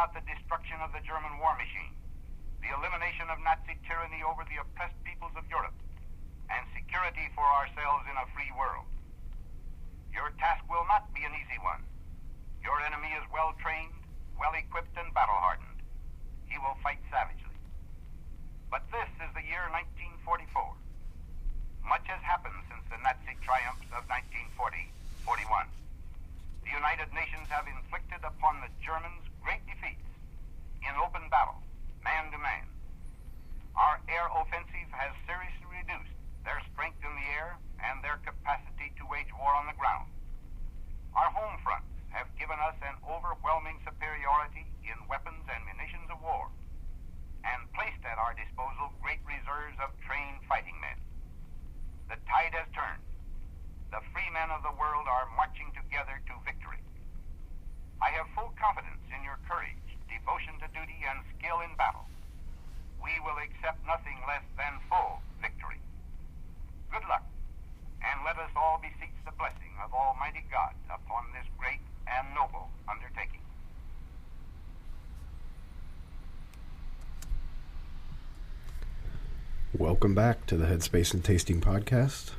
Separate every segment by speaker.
Speaker 1: about the destruction of the German war machine, the elimination of Nazi tyranny over the oppressed peoples of Europe, and security for ourselves in a free world. Your task will not be an easy one. Your enemy is well-trained, well-equipped, and battle-hardened. He will fight savagely. But this is the year 1944. Much has happened since the Nazi triumphs of 1940-41. The United Nations have inflicted upon the Germans great defeats in open battle, man to man. Our air offensive has seriously reduced their strength in the air and their capacity to wage war on the ground. Our home fronts have given us an overwhelming superiority in weapons and munitions of war, and placed at our disposal great reserves of trained fighting men. The tide has turned. The free men of the world are marching together to victory. I have full confidence in your courage, devotion to duty, and skill in battle. We will accept nothing less than full victory. Good luck, and let us all beseech the blessing of Almighty God upon this great and noble undertaking.
Speaker 2: Welcome back to the Headspace and Tasting Podcast,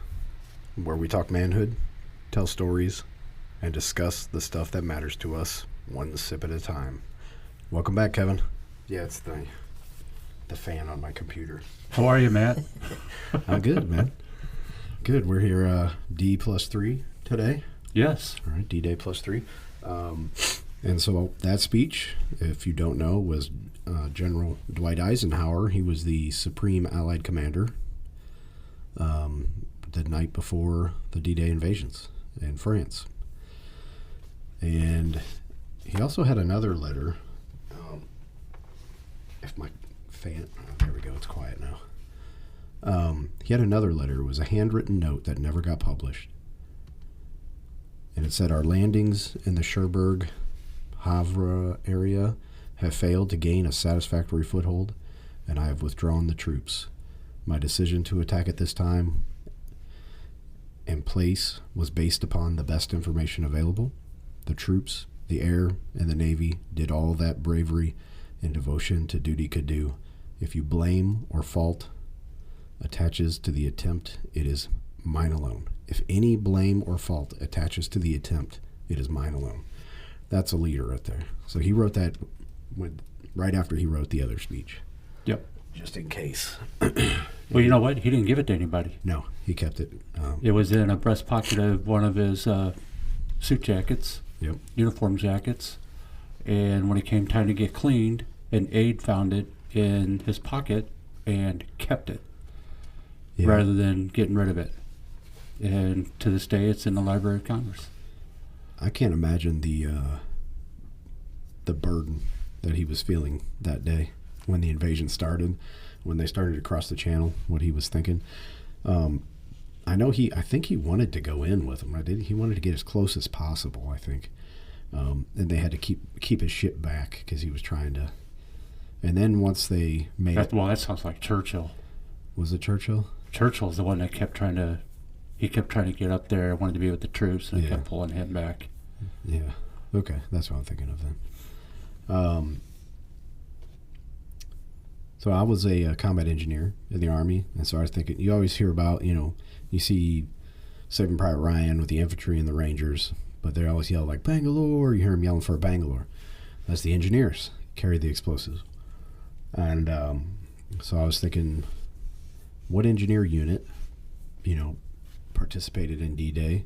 Speaker 2: where we talk manhood, tell stories, and discuss the stuff that matters to us, one sip at a time. Welcome back, Kevin. Yeah, it's the fan on my computer.
Speaker 3: How are you, Matt?
Speaker 2: I'm good, man. Good. We're here D+3 today.
Speaker 3: Yes.
Speaker 2: All right, D-Day +3. And so that speech, if you don't know, was General Dwight Eisenhower. He was the Supreme Allied Commander the night before the D-Day invasions in France. And he also had another letter. If my fan... Oh, there we go. It's quiet now. He had another letter. It was a handwritten note that never got published. And it said, our landings in the Cherbourg Havre area have failed to gain a satisfactory foothold, and I have withdrawn the troops. My decision to attack at this time and place was based upon the best information available. The troops, the air, and the Navy did all that bravery and devotion to duty could do. If you blame or fault attaches to the attempt, it is mine alone. If any blame or fault attaches to the attempt, it is mine alone. That's a leader right there. So he wrote that right after he wrote the other speech.
Speaker 3: Yep.
Speaker 2: Just in case.
Speaker 3: Well, you know what? He didn't give it to anybody.
Speaker 2: No, he kept it.
Speaker 3: It was in a breast pocket of one of his suit jackets,
Speaker 2: Yep.
Speaker 3: uniform jackets. And when it came time to get cleaned, an aide found it in his pocket and kept it rather than getting rid of it. And to this day, it's in the Library of Congress.
Speaker 2: I can't imagine the burden that he was feeling that day when the invasion started, when they started to cross the channel, what he was thinking. I think he wanted to go in with them. He wanted to get as close as possible, I think. And they had to keep his ship back because he was trying to. And then once they made it.
Speaker 3: Well, that sounds like Churchill.
Speaker 2: Was it Churchill?
Speaker 3: Churchill's the one that kept trying to get up there, wanted to be with the troops, and kept pulling him back.
Speaker 2: Yeah. Okay, that's what I'm thinking of then. So I was a combat engineer in the Army, and so I was thinking, you always hear about, you see Saving Private Ryan with the infantry and the Rangers, but they always yell like, Bangalore. You hear them yelling for Bangalore. That's the engineers, carry the explosives. And so I was thinking, what engineer unit, participated in D-Day?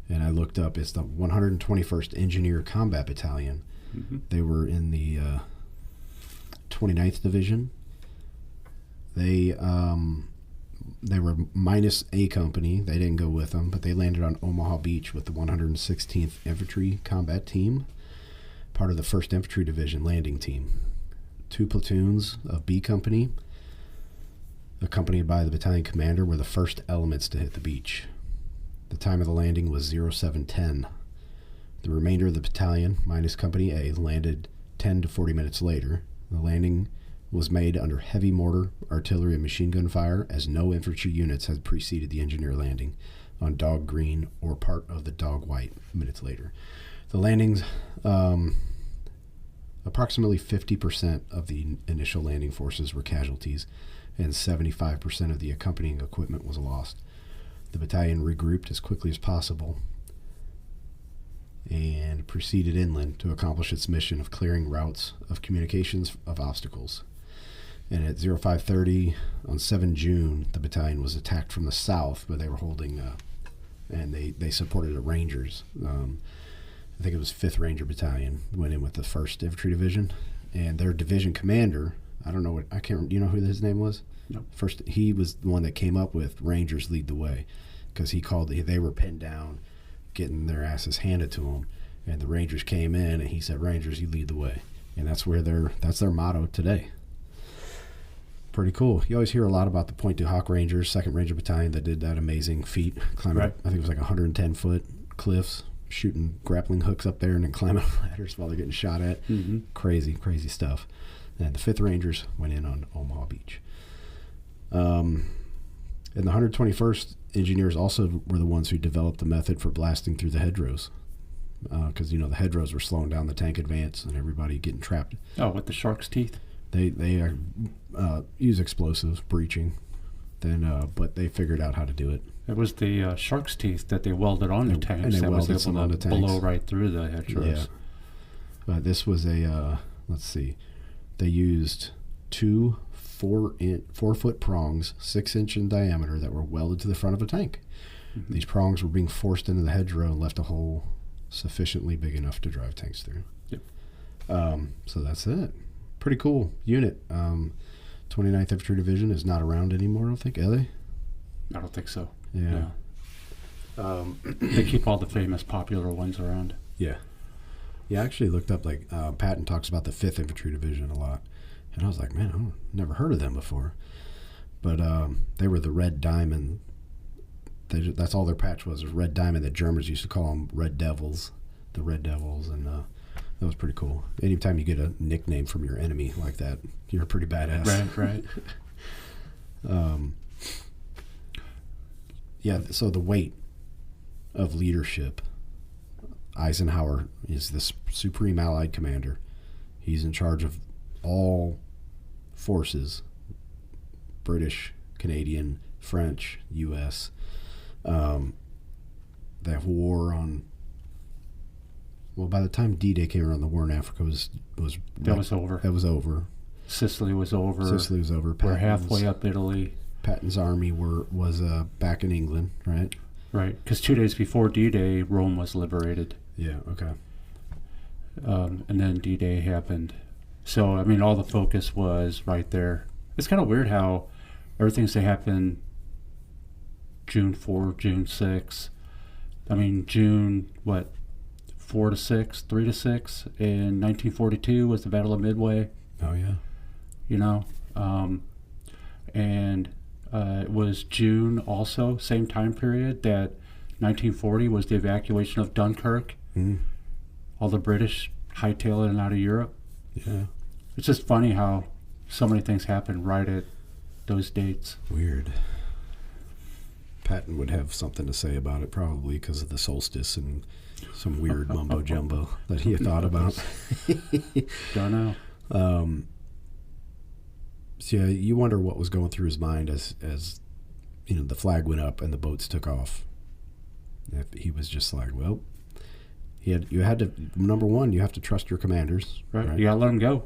Speaker 2: And I looked up, it's the 121st Engineer Combat Battalion. Mm-hmm. They were in the 29th Division. They were minus A Company. They didn't go with them, but they landed on Omaha Beach with the 116th Infantry Combat Team, part of the 1st Infantry Division landing team. 2 platoons of B Company, accompanied by the battalion commander, were the first elements to hit the beach. The time of the landing was 07:10. The remainder of the battalion, minus Company A, landed 10 to 40 minutes later. The landing was made under heavy mortar, artillery, and machine gun fire, as no infantry units had preceded the engineer landing on Dog Green or part of the Dog White minutes later. The landings of approximately 50% of the initial landing forces were casualties, and 75% of the accompanying equipment was lost. The battalion regrouped as quickly as possible and proceeded inland to accomplish its mission of clearing routes of communications of obstacles. And at 0530 on 7 June, the battalion was attacked from the south, but they were holding, and they supported the Rangers. I think it was 5th Ranger Battalion, went in with the 1st Infantry Division, and their division commander, I don't know what, I can't, do you know who his name was?
Speaker 3: No.
Speaker 2: First, he was the one that came up with Rangers lead the way, because he called, they were pinned down, getting their asses handed to them, and the Rangers came in, and he said, Rangers, you lead the way. And that's their motto today. Pretty cool. You always hear a lot about the Point du Hoc Rangers, 2nd Ranger Battalion, that did that amazing feat, climbing up, I think it was like 110-foot cliffs, shooting grappling hooks up there and then climbing up ladders while they're getting shot at. Mm-hmm. Crazy stuff. And the 5th Rangers went in on Omaha Beach. And the 121st Engineers also were the ones who developed the method for blasting through the hedgerows. Because, the hedgerows were slowing down the tank advance and everybody getting trapped.
Speaker 3: Oh, with the shark's teeth?
Speaker 2: They use explosives, breaching, but they figured out how to do it.
Speaker 3: It was the shark's teeth that they welded on the tanks,
Speaker 2: and they
Speaker 3: that was
Speaker 2: welded
Speaker 3: able
Speaker 2: on
Speaker 3: to
Speaker 2: the tanks.
Speaker 3: blow right through the hedgerows.
Speaker 2: Yeah. But this was let's see, they used 2 4-foot prongs, 6-inch in diameter, that were welded to the front of a tank. Mm-hmm. These prongs were being forced into the hedgerow and left a hole sufficiently big enough to drive tanks through.
Speaker 3: Yep.
Speaker 2: So that's it. Pretty cool unit. 29th Infantry Division is not around anymore, I don't think, are they?
Speaker 3: I don't think so.
Speaker 2: Yeah.
Speaker 3: They keep all the famous popular ones around.
Speaker 2: Yeah. Yeah, I actually looked up, Patton talks about the 5th Infantry Division a lot. And I was like, man, I've never heard of them before. But they were the Red Diamond. That's all their patch was Red Diamond. The Germans used to call them Red Devils, the Red Devils. And that was pretty cool. Anytime you get a nickname from your enemy like that, you're pretty badass.
Speaker 3: Right.
Speaker 2: Yeah, so the weight of leadership. Eisenhower is the supreme Allied commander. He's in charge of all forces, British, Canadian, French, U.S. That war on... Well, by the time D-Day came around, the war in Africa was
Speaker 3: over.
Speaker 2: That was over.
Speaker 3: Sicily was over. We're halfway up Italy.
Speaker 2: Patton's army was back in England, right?
Speaker 3: Right, because 2 days before D-Day, Rome was liberated.
Speaker 2: Yeah, okay.
Speaker 3: And then D-Day happened. So, all the focus was right there. It's kind of weird how everything's to happen June 4, June 6. June, 4 to 6, 3 to 6. In 1942 was the Battle of Midway.
Speaker 2: Oh, yeah.
Speaker 3: And it was June also, same time period, that 1940 was the evacuation of Dunkirk. Mm. All the British hightailing out of Europe.
Speaker 2: Yeah.
Speaker 3: It's just funny how so many things happen right at those dates.
Speaker 2: Weird. Patton would have something to say about it, probably because of the solstice and some weird mumbo jumbo that he had thought about.
Speaker 3: Don't know.
Speaker 2: So yeah, you wonder what was going through his mind as the flag went up and the boats took off. If he was just like, well, you had to, number one, you have to trust your commanders.
Speaker 3: Right. You gotta let them go.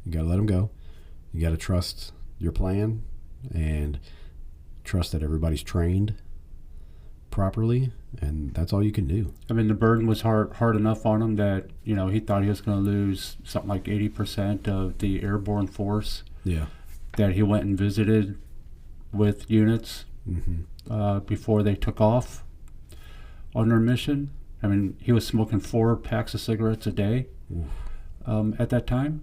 Speaker 2: You gotta let them go. You gotta trust your plan and trust that everybody's trained properly, and that's all you can do.
Speaker 3: The burden was hard enough on him that he thought he was going to lose something like 80% of the airborne force.
Speaker 2: Yeah.
Speaker 3: That he went and visited with units before they took off on their mission. He was smoking 4 packs of cigarettes a day at that time,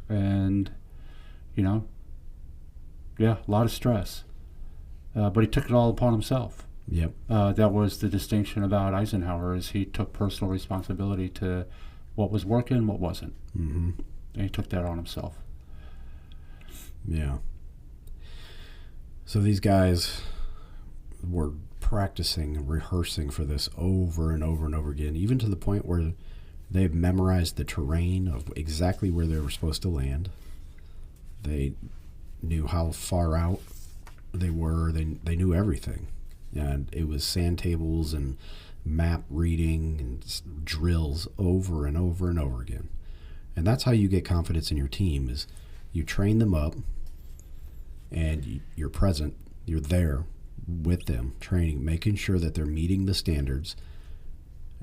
Speaker 3: and a lot of stress. But he took it all upon himself.
Speaker 2: Yep.
Speaker 3: That was the distinction about Eisenhower, is he took personal responsibility to what was working, what wasn't. Mm-hmm. And he took that on himself.
Speaker 2: Yeah. So these guys were practicing and rehearsing for this over and over and over again, even to the point where They've memorized the terrain of exactly where they were supposed to land. They knew how far out they were. They knew everything. And it was sand tables and map reading and drills over and over and over again. And that's how you get confidence in your team, is you train them up and you're present. You're there with them, training, making sure that they're meeting the standards.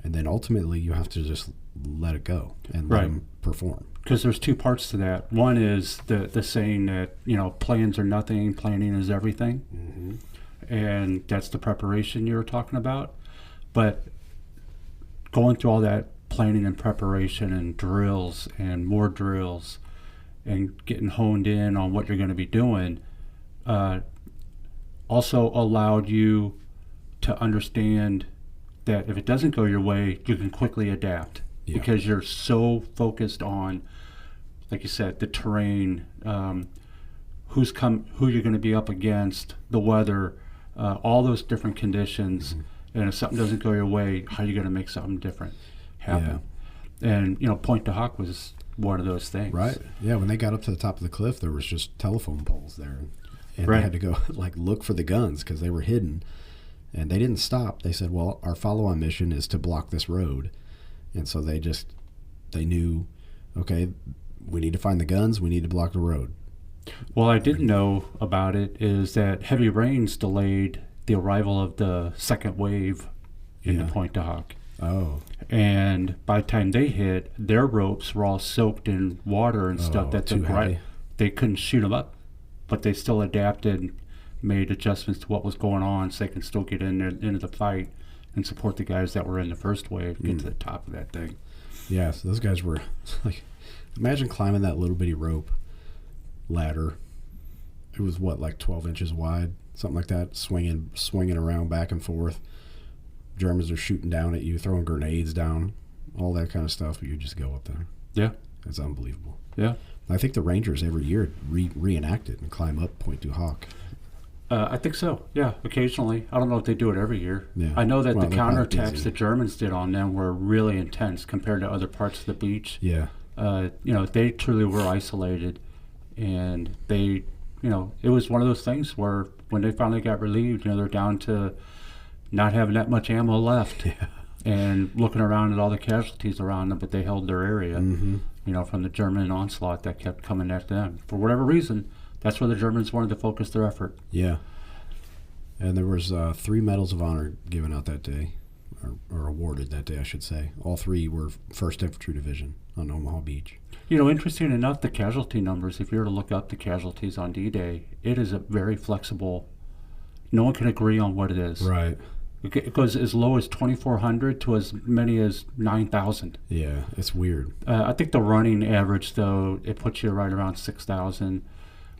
Speaker 2: And then ultimately you have to just let it go and let them perform.
Speaker 3: Because there's two parts to that. One is the saying that, plans are nothing, planning is everything. Mm-hmm. And that's the preparation you were talking about. But going through all that planning and preparation and drills and more drills and getting honed in on what you're going to be doing also allowed you to understand that if it doesn't go your way, you can quickly adapt. Yeah. Because you're so focused on, like you said, the terrain, who you're going to be up against, the weather, all those different conditions. Mm-hmm. And if something doesn't go your way, how are you going to make something different happen? Yeah. And Point to Hawk was one of those things.
Speaker 2: Right. Yeah. When they got up to the top of the cliff, there was just telephone poles there, and they had to go look for the guns because they were hidden. And they didn't stop. They said, "Well, our follow-on mission is to block this road." And so they knew, okay, we need to find the guns, we need to block the road.
Speaker 3: Well, I didn't know about it is that heavy rains delayed the arrival of the second wave in the Point to Hawk.
Speaker 2: Oh.
Speaker 3: And by the time they hit, their ropes were all soaked in water and stuff that they couldn't shoot them up. But they still adapted, made adjustments to what was going on so they can still get in there into the fight and support the guys that were in the first wave, get to the top of that thing.
Speaker 2: Yeah, so those guys were imagine climbing that little bitty rope ladder. It was 12 inches wide, something like that, swinging around back and forth. Germans are shooting down at you, throwing grenades down, all that kind of stuff, but you just go up there.
Speaker 3: Yeah.
Speaker 2: It's unbelievable.
Speaker 3: Yeah.
Speaker 2: I think the Rangers every year reenact it and climb up Point to Hawk.
Speaker 3: I think so, yeah, occasionally. I don't know if they do it every year.
Speaker 2: Yeah.
Speaker 3: I know that the counterattacks the Germans did on them were really intense compared to other parts of the beach.
Speaker 2: Yeah.
Speaker 3: They truly were isolated, and they, it was one of those things where when they finally got relieved, they're down to not having that much ammo left.
Speaker 2: Yeah.
Speaker 3: And looking around at all the casualties around them, but they held their area, from the German onslaught that kept coming at them. For whatever reason, that's where the Germans wanted to focus their effort.
Speaker 2: Yeah. And there was 3 medals of honor given out that day, or awarded that day, I should say. All 3 were 1st Infantry Division on Omaha Beach.
Speaker 3: Interesting enough, the casualty numbers, if you were to look up the casualties on D-Day, it is a very flexible. No one can agree on what it is.
Speaker 2: Right.
Speaker 3: It goes as low as 2,400 to as many as 9,000.
Speaker 2: Yeah, it's weird.
Speaker 3: I think the running average, though, it puts you right around 6,000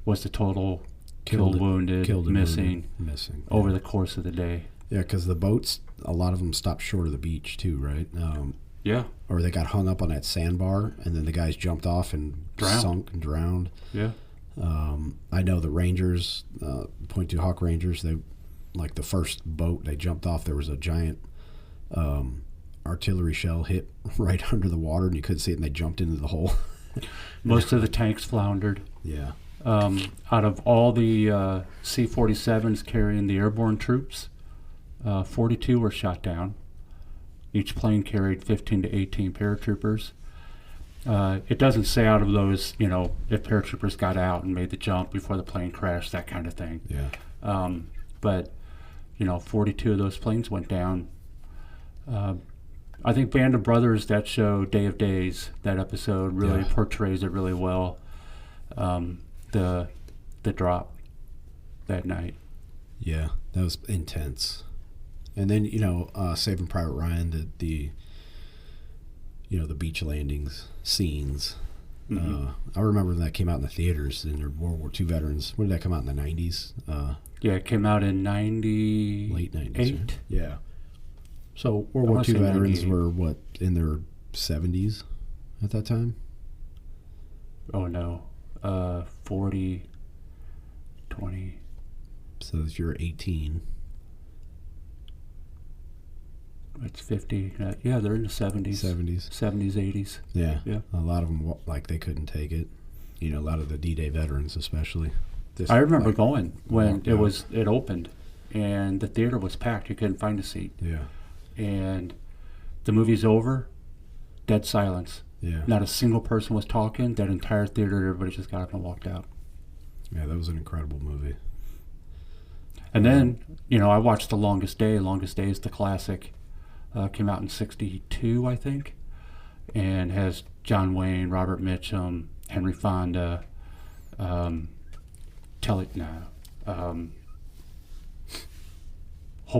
Speaker 3: was the total killed, wounded, missing over the course of the day.
Speaker 2: Yeah, because the boats, a lot of them stopped short of the beach too, right?
Speaker 3: Yeah.
Speaker 2: Or they got hung up on that sandbar, and then the guys jumped off and sunk and drowned.
Speaker 3: Yeah.
Speaker 2: I know the Rangers, Point to Hawk Rangers, they the first boat they jumped off, there was a giant artillery shell hit right under the water, and you couldn't see it, and they jumped into the hole.
Speaker 3: Most of the tanks floundered.
Speaker 2: Yeah.
Speaker 3: Out of all the C-47s carrying the airborne troops, 42 were shot down. Each plane carried 15 to 18 paratroopers. It doesn't say out of those, if paratroopers got out and made the jump before the plane crashed, that kind of thing.
Speaker 2: Yeah.
Speaker 3: But 42 of those planes went down. I think Band of Brothers, that show, Day of Days, that episode really portrays it really well. The drop that night.
Speaker 2: Yeah, that was intense. And then Saving Private Ryan, the beach landings scenes. Mm-hmm. I remember when that came out in the theaters, and their World War II veterans. When did that come out, in the 90s?
Speaker 3: Yeah, it came out in 90...
Speaker 2: Late 90s.
Speaker 3: 8?
Speaker 2: Right? Yeah. So World War II veterans
Speaker 3: 98.
Speaker 2: were, in their 70s at that time?
Speaker 3: Oh, no. 40, 20...
Speaker 2: So if you're 18...
Speaker 3: It's 50. Yeah, they're in the 70s.
Speaker 2: 70s.
Speaker 3: 70s, 80s.
Speaker 2: Yeah.
Speaker 3: Yeah.
Speaker 2: A lot of them, like, they couldn't take it. You know, a lot of the D-Day veterans, especially.
Speaker 3: I remember going when
Speaker 2: walked out.
Speaker 3: it opened, and the theater was packed. You couldn't find a seat.
Speaker 2: Yeah.
Speaker 3: And the movie's over, dead silence.
Speaker 2: Yeah.
Speaker 3: Not a single person was talking. That entire theater, everybody just got up and walked out.
Speaker 2: Yeah, that was an incredible movie.
Speaker 3: And then, you know, I watched The Longest Day. Longest Day is the classic. Came out in 62, I think. And has John Wayne, Robert Mitchum, Henry Fonda, whole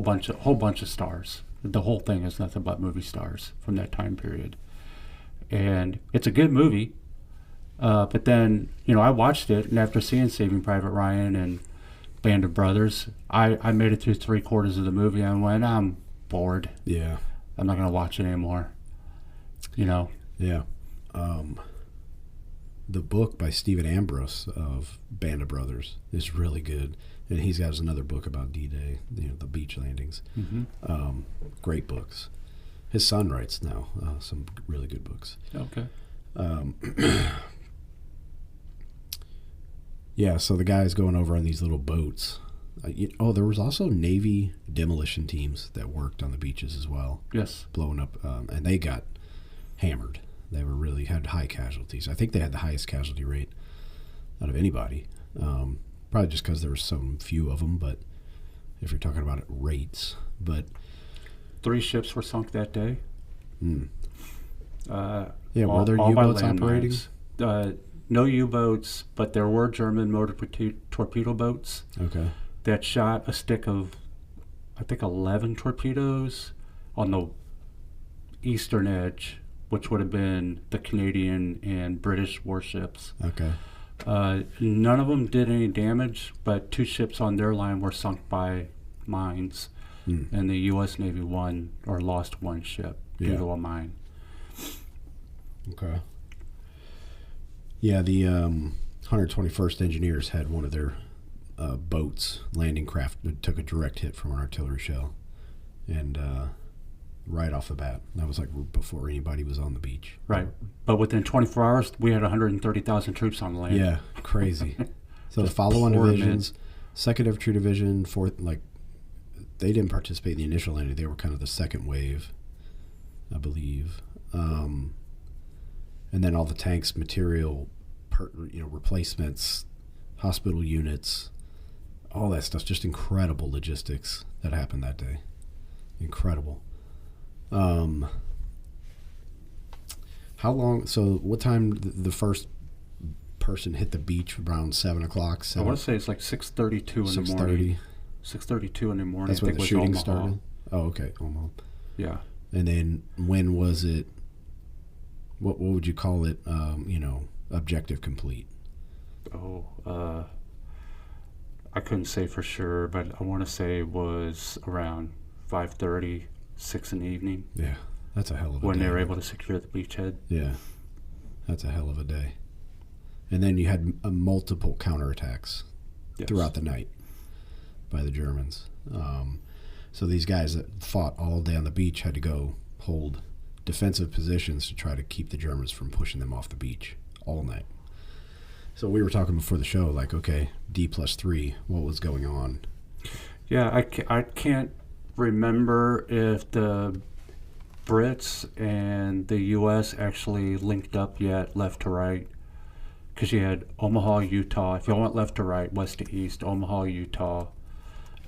Speaker 3: bunch of stars. The whole thing is nothing but movie stars from that time period. And it's a good movie. But then, you know, I watched it, and after seeing Saving Private Ryan and Band of Brothers, I made it through 3/4 of the movie and went, I'm bored.
Speaker 2: Yeah.
Speaker 3: I'm not going to watch it anymore. You know?
Speaker 2: Yeah. The book by Stephen Ambrose of Band of Brothers is really good. And he's got another book about D-Day, you know, the beach landings.
Speaker 3: Mm-hmm.
Speaker 2: Great books. His son writes now some really good books.
Speaker 3: Okay.
Speaker 2: Yeah, so the guy's going over on these little boats. There was also Navy demolition teams that worked on the beaches as well.
Speaker 3: Yes.
Speaker 2: Blowing up, and they got hammered. They had high casualties. I think they had the highest casualty rate out of anybody. Probably just because there were so few of them, but if you're talking about rates. But
Speaker 3: 3 ships were sunk that day.
Speaker 2: were there
Speaker 3: all by
Speaker 2: U-boats operating?
Speaker 3: landmines. No U-boats, but there were German motor torpedo boats
Speaker 2: Okay.
Speaker 3: that shot a stick of, I think, 11 torpedoes on the eastern edge, which would have been the Canadian and British warships.
Speaker 2: Okay.
Speaker 3: None of them did any damage, but 2 ships on their line were sunk by mines, and the U.S. Navy lost 1 ship due to a mine.
Speaker 2: Okay. Yeah, the 121st Engineers had one of their boats, landing craft, that took a direct hit from an artillery shell. And right off the bat, that was like before anybody was on the beach.
Speaker 3: Right. But within 24 hours, we had 130,000 troops on the land.
Speaker 2: Yeah, crazy. So the
Speaker 3: Just
Speaker 2: follow-on
Speaker 3: poured 'em
Speaker 2: divisions, 2nd Infantry Division, 4th, like, they didn't participate in the initial landing. They were kind of the second wave, I believe. And then all the tanks, material, replacements, hospital units, all that stuff. Just incredible logistics that happened that day. Incredible. How long? So what time the first person hit the beach? Around 7 o'clock.
Speaker 3: I want to say it's like 6:32 in the morning. 6:32 in the morning.
Speaker 2: That's
Speaker 3: I
Speaker 2: when
Speaker 3: think
Speaker 2: the
Speaker 3: was
Speaker 2: shooting
Speaker 3: Omaha.
Speaker 2: started. Oh, okay, Omaha.
Speaker 3: Yeah.
Speaker 2: And then when was it? What would you call it? Objective complete.
Speaker 3: I couldn't say for sure, but I want to say it was around 5:30, 6 in the evening.
Speaker 2: Yeah, that's a hell of a day.
Speaker 3: When they were able to secure the beachhead.
Speaker 2: Yeah, that's a hell of a day. And then you had multiple counterattacks throughout the night by the Germans. So these guys that fought all day on the beach had to go hold defensive positions to try to keep the Germans from pushing them off the beach all night. So we were talking before the show, like, okay, D+3, what was going on?
Speaker 3: Yeah, I can't remember if the Brits and the U.S. actually linked up yet, left to right. Because you had Omaha, Utah. If you went left to right, west to east, Omaha, Utah,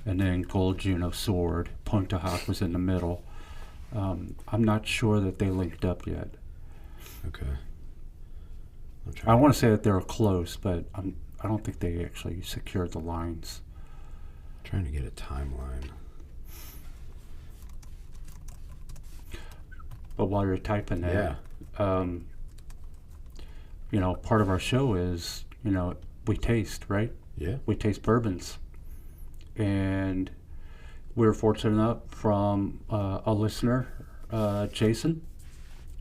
Speaker 3: and then Gold Juno Sword. Pontotoc was in the middle. I'm not sure that they linked up yet.
Speaker 2: Okay.
Speaker 3: I want to say that they were close, but I don't think they actually secured the lines.
Speaker 2: Trying to get a timeline.
Speaker 3: But while you're typing that, part of our show is, we taste, right?
Speaker 2: Yeah.
Speaker 3: We taste bourbons. And we were fortunate enough from a listener, Jason,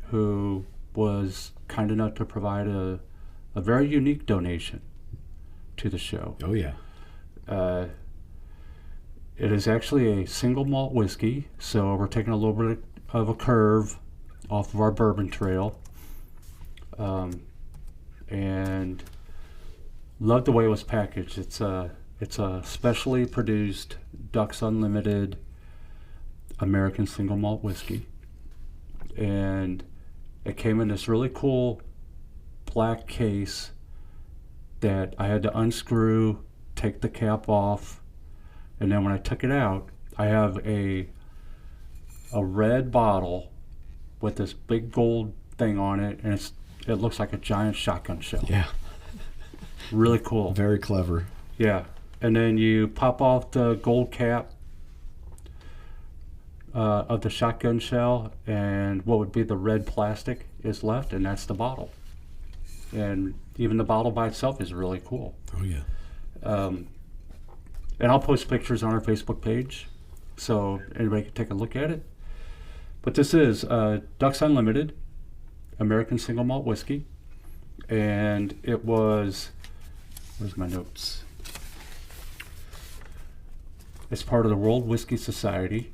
Speaker 3: who was kind enough to provide a very unique donation to the show.
Speaker 2: Oh, yeah.
Speaker 3: It is actually a single malt whiskey, so we're taking a little of a curve off of our bourbon trail, and loved the way it was packaged. It's a specially produced Ducks Unlimited American single malt whiskey, and it came in this really cool black case that I had to unscrew, take the cap off, and then when I took it out, I have a red bottle with this big gold thing on it, and it looks like a giant shotgun shell.
Speaker 2: Yeah.
Speaker 3: Really cool.
Speaker 2: Very clever.
Speaker 3: Yeah. And then you pop off the gold cap of the shotgun shell, and what would be the red plastic is left, and that's the bottle. And even the bottle by itself is really cool.
Speaker 2: Oh, yeah.
Speaker 3: And I'll post pictures on our Facebook page so anybody can take a look at it. But this is Ducks Unlimited American Single Malt Whiskey. And it was, where's my notes? It's part of the World Whiskey Society.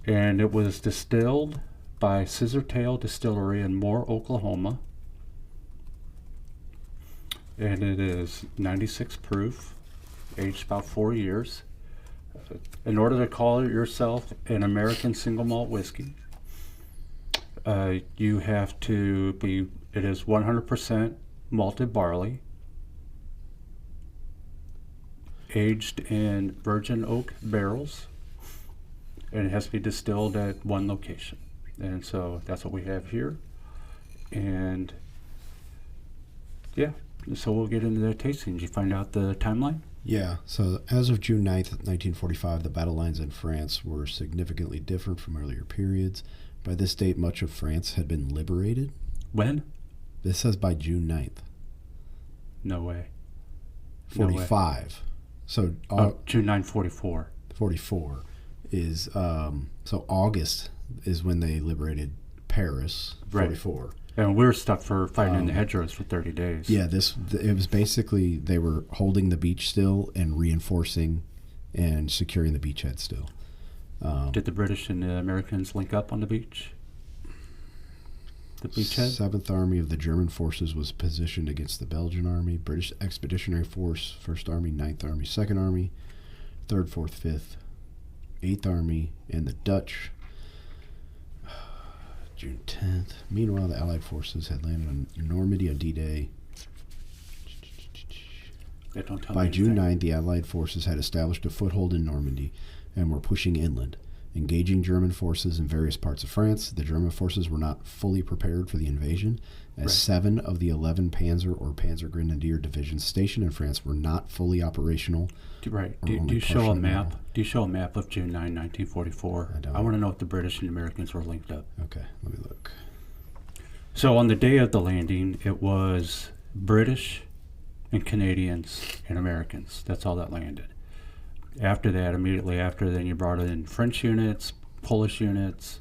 Speaker 3: And it was distilled by Scissortail Distillery in Moore, Oklahoma. And it is 96 proof, aged about 4 years. In order to call yourself an American single malt whiskey, you have to be, it is 100% malted barley, aged in virgin oak barrels, and it has to be distilled at one location. And so that's what we have here. And yeah. So we'll get into that tasting. Did you find out the timeline?
Speaker 2: Yeah. So as of June 9th, 1945, the battle lines in France were significantly different from earlier periods. By this date, much of France had been liberated.
Speaker 3: When?
Speaker 2: This says by June 9th.
Speaker 3: No way.
Speaker 2: 45.
Speaker 3: No way.
Speaker 2: So
Speaker 3: June 9, 44.
Speaker 2: 44 is, so August is when they liberated Paris, 44.
Speaker 3: Right. And we were stuck for fighting in the hedgerows for 30 days.
Speaker 2: Yeah, it was basically they were holding the beach still and reinforcing and securing the beachhead still.
Speaker 3: Did the British and the Americans link up on the beach? The beachhead?
Speaker 2: 7th Army of the German forces was positioned against the Belgian Army, British Expeditionary Force, 1st Army, 9th Army, 2nd Army, 3rd, 4th, 5th, 8th Army, and the Dutch. June 10th. Meanwhile, the Allied forces had landed on Normandy on D-Day. By June 9th, the Allied forces had established a foothold in Normandy and were pushing inland, engaging German forces in various parts of France. The German forces were not fully prepared for the invasion, as 7 of the 11 Panzer or Panzergrenadier divisions stationed in France were not fully operational.
Speaker 3: Right. Do you show a map? Do you show a map of June 9, 1944?
Speaker 2: I don't.
Speaker 3: I want to know if the British and Americans were linked up.
Speaker 2: Okay, let me look.
Speaker 3: So on the day of the landing, it was British and Canadians and Americans. That's all that landed. After that, immediately after, then you brought in French units, Polish units,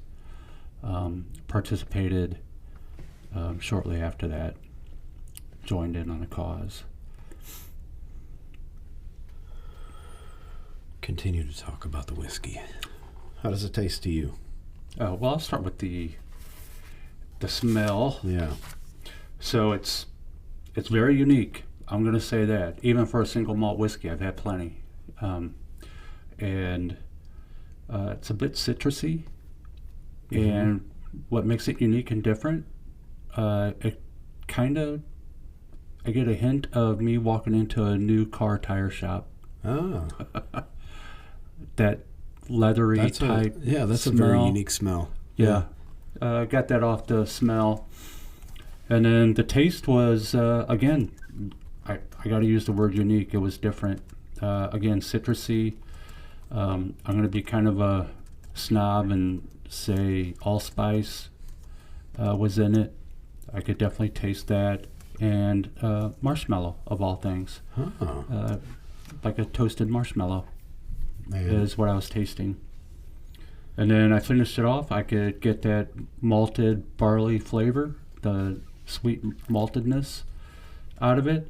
Speaker 3: participated shortly after that, joined in on the cause.
Speaker 2: Continue to talk about the whiskey. How does it taste to you?
Speaker 3: Well, I'll start with the smell.
Speaker 2: Yeah.
Speaker 3: So it's very unique. I'm going to say that. Even for a single malt whiskey, I've had plenty. And it's a bit citrusy. Mm-hmm. And what makes it unique and different, it kind of, I get a hint of me walking into a new car tire shop.
Speaker 2: Oh.
Speaker 3: That leathery type
Speaker 2: that's
Speaker 3: smell.
Speaker 2: a very unique smell.
Speaker 3: Yeah. Got that off the smell. And then the taste was, again, I got to use the word unique. It was different. Again, citrusy. I'm going to be kind of a snob and say allspice was in it. I could definitely taste that. And marshmallow, of all things.
Speaker 2: Oh.
Speaker 3: Like a toasted marshmallow.
Speaker 2: Man.
Speaker 3: Is what I was tasting. And then I finished it off. I could get that malted barley flavor, the sweet maltedness out of it.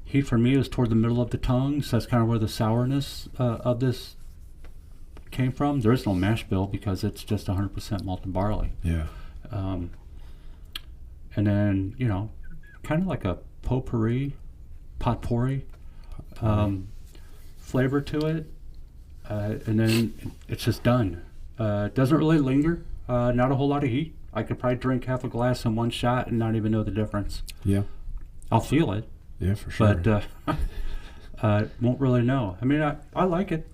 Speaker 3: Heat for me is toward the middle of the tongue, so that's kind of where the sourness of this came from. There is no mash bill because it's just 100% malted barley.
Speaker 2: Yeah.
Speaker 3: And then, kind of like a potpourri flavor to it. And then it's just done. It doesn't really linger. Not a whole lot of heat. I could probably drink half a glass in one shot and not even know the difference.
Speaker 2: Yeah.
Speaker 3: I'll feel it.
Speaker 2: Yeah, for sure.
Speaker 3: But won't really know. I mean, I like it.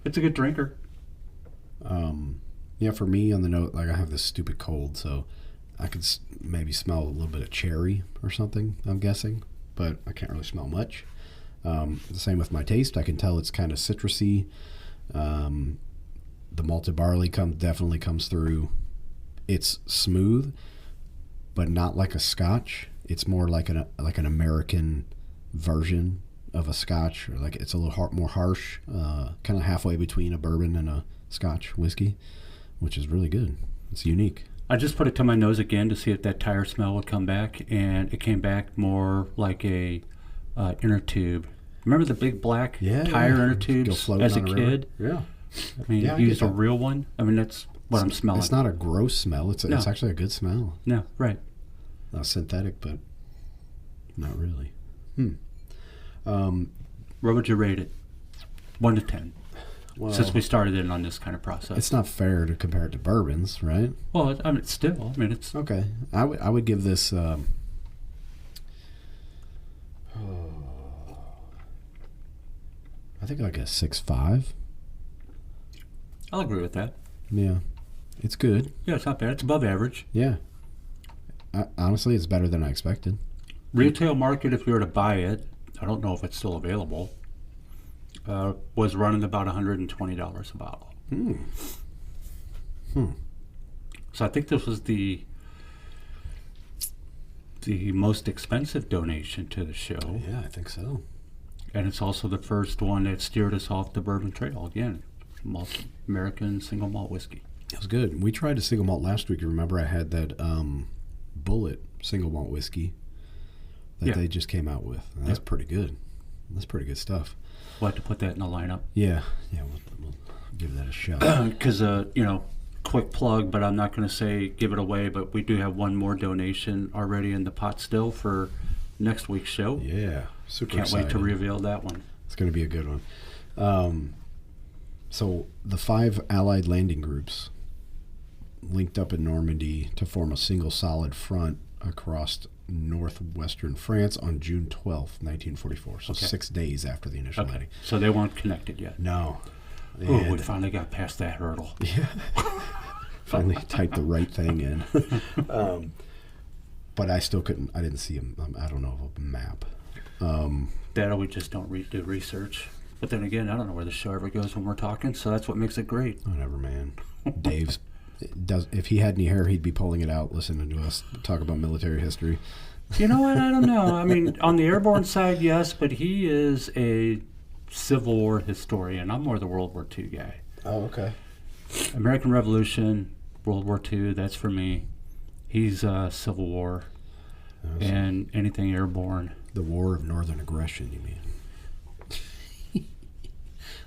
Speaker 3: It's a good drinker.
Speaker 2: Yeah, for me, on the note, like I have this stupid cold, so I could maybe smell a little bit of cherry or something, I'm guessing, but I can't really smell much. The same with my taste. I can tell it's kind of citrusy. The malted barley definitely comes through. It's smooth, but not like a Scotch. It's more like an American version of a Scotch, or like it's a little more harsh, kind of halfway between a bourbon and a Scotch whiskey, which is really good. It's unique.
Speaker 3: I just put it to my nose again to see if that tire smell would come back, and it came back more like a inner tube. Remember the big black tire inner tubes as a kid?
Speaker 2: Yeah.
Speaker 3: I mean, you used a real one. I mean, that's what I'm smelling.
Speaker 2: It's not a gross smell. It's actually a good smell.
Speaker 3: No, right.
Speaker 2: Not synthetic, but not really.
Speaker 3: Where would you rate it? 1 to 10.
Speaker 2: Well,
Speaker 3: since we started in on this kind of process.
Speaker 2: It's not fair to compare it to bourbons, right?
Speaker 3: Well, I mean, still. I mean, it's...
Speaker 2: Okay. I would give this... I think like a 6.5.
Speaker 3: I'll agree with that.
Speaker 2: Yeah. It's good.
Speaker 3: Yeah, it's not bad. It's above average.
Speaker 2: Yeah. Honestly, it's better than I expected.
Speaker 3: Retail market, if you were to buy it, I don't know if it's still available, was running about $120 a bottle. So I think this was the most expensive donation to the show.
Speaker 2: Yeah, I think so.
Speaker 3: And it's also the first one that steered us off the bourbon trail. Again, American single malt whiskey.
Speaker 2: It was good. We tried a single malt last week. You remember I had that Bullet single malt whiskey that they just came out with. And that's pretty good. That's pretty good stuff.
Speaker 3: We'll have to put that in the lineup.
Speaker 2: Yeah, we'll give that a shot.
Speaker 3: Because, quick plug, but I'm not going to say give it away, but we do have one more donation already in the pot still for next week's show.
Speaker 2: Yeah, super
Speaker 3: Can't
Speaker 2: excited.
Speaker 3: wait to reveal that one.
Speaker 2: It's going to be a good one. So the 5 Allied landing groups linked up in Normandy to form a single solid front across northwestern France on June 12th, 1944. So 6 days after the initial landing.
Speaker 3: So they weren't connected yet?
Speaker 2: No.
Speaker 3: Oh, we finally got past that hurdle.
Speaker 2: Yeah. Finally typed the right thing in. But I still I didn't see them. I don't know of a map.
Speaker 3: That we just don't do research. But then again, I don't know where the show ever goes when we're talking, so that's what makes it great.
Speaker 2: Whatever, man. If he had any hair, he'd be pulling it out, listening to us talk about military history.
Speaker 3: You know what? I don't know. I mean, on the airborne side, yes, but he is a Civil War historian. I'm more the World War II guy.
Speaker 2: Oh, okay.
Speaker 3: American Revolution, World War II, that's for me. He's Civil War and anything airborne.
Speaker 2: The War of Northern Aggression, you mean?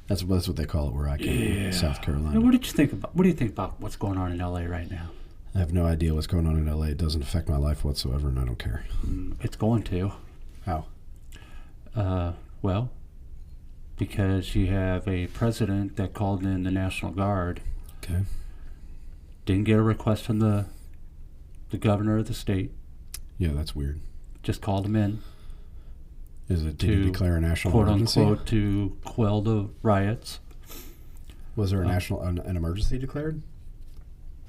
Speaker 2: That's what they call it where I came from, South Carolina.
Speaker 3: What do you think about what's going on in L.A. right now?
Speaker 2: I have no idea what's going on in L.A. It doesn't affect my life whatsoever, and I don't care.
Speaker 3: It's going to.
Speaker 2: How?
Speaker 3: Well, because you have a president that called in the National Guard.
Speaker 2: Okay.
Speaker 3: Didn't get a request from the governor of the state.
Speaker 2: Yeah, that's weird.
Speaker 3: Just called him in.
Speaker 2: Did he declare a national
Speaker 3: quote
Speaker 2: emergency?
Speaker 3: Unquote, to quell the riots.
Speaker 2: Was there an emergency declared?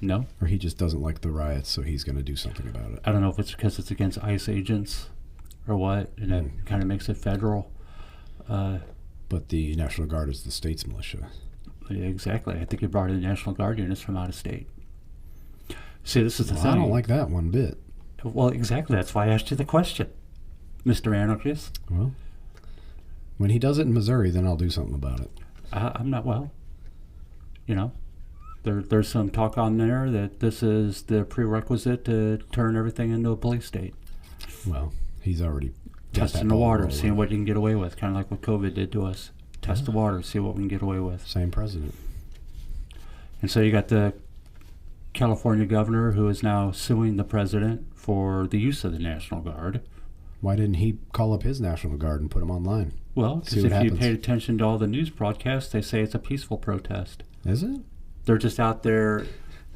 Speaker 3: No.
Speaker 2: Or he just doesn't like the riots, so he's going to do something about it?
Speaker 3: I don't know if it's because it's against ICE agents or what, and that kind of makes it federal.
Speaker 2: But the National Guard is the state's militia.
Speaker 3: Exactly. I think he brought in the National Guard units from out of state. See, this is the thing.
Speaker 2: I don't like that one bit.
Speaker 3: Well, exactly. That's why I asked you the question, Mr. Anarchist.
Speaker 2: Well, when he does it in Missouri, then I'll do something about it.
Speaker 3: I'm not, there's some talk on there that this is the prerequisite to turn everything into a police state.
Speaker 2: Well, he's already
Speaker 3: testing the water, seeing what you can get away with, kind of like what COVID did to us. Test the water, see what we can get away with.
Speaker 2: Same president.
Speaker 3: And so you got the California governor who is now suing the president for the use of the National Guard.
Speaker 2: Why didn't he call up his National Guard and put them online?
Speaker 3: Well, because if you paid attention to all the news broadcasts, they say it's a peaceful protest.
Speaker 2: Is it?
Speaker 3: They're just out there.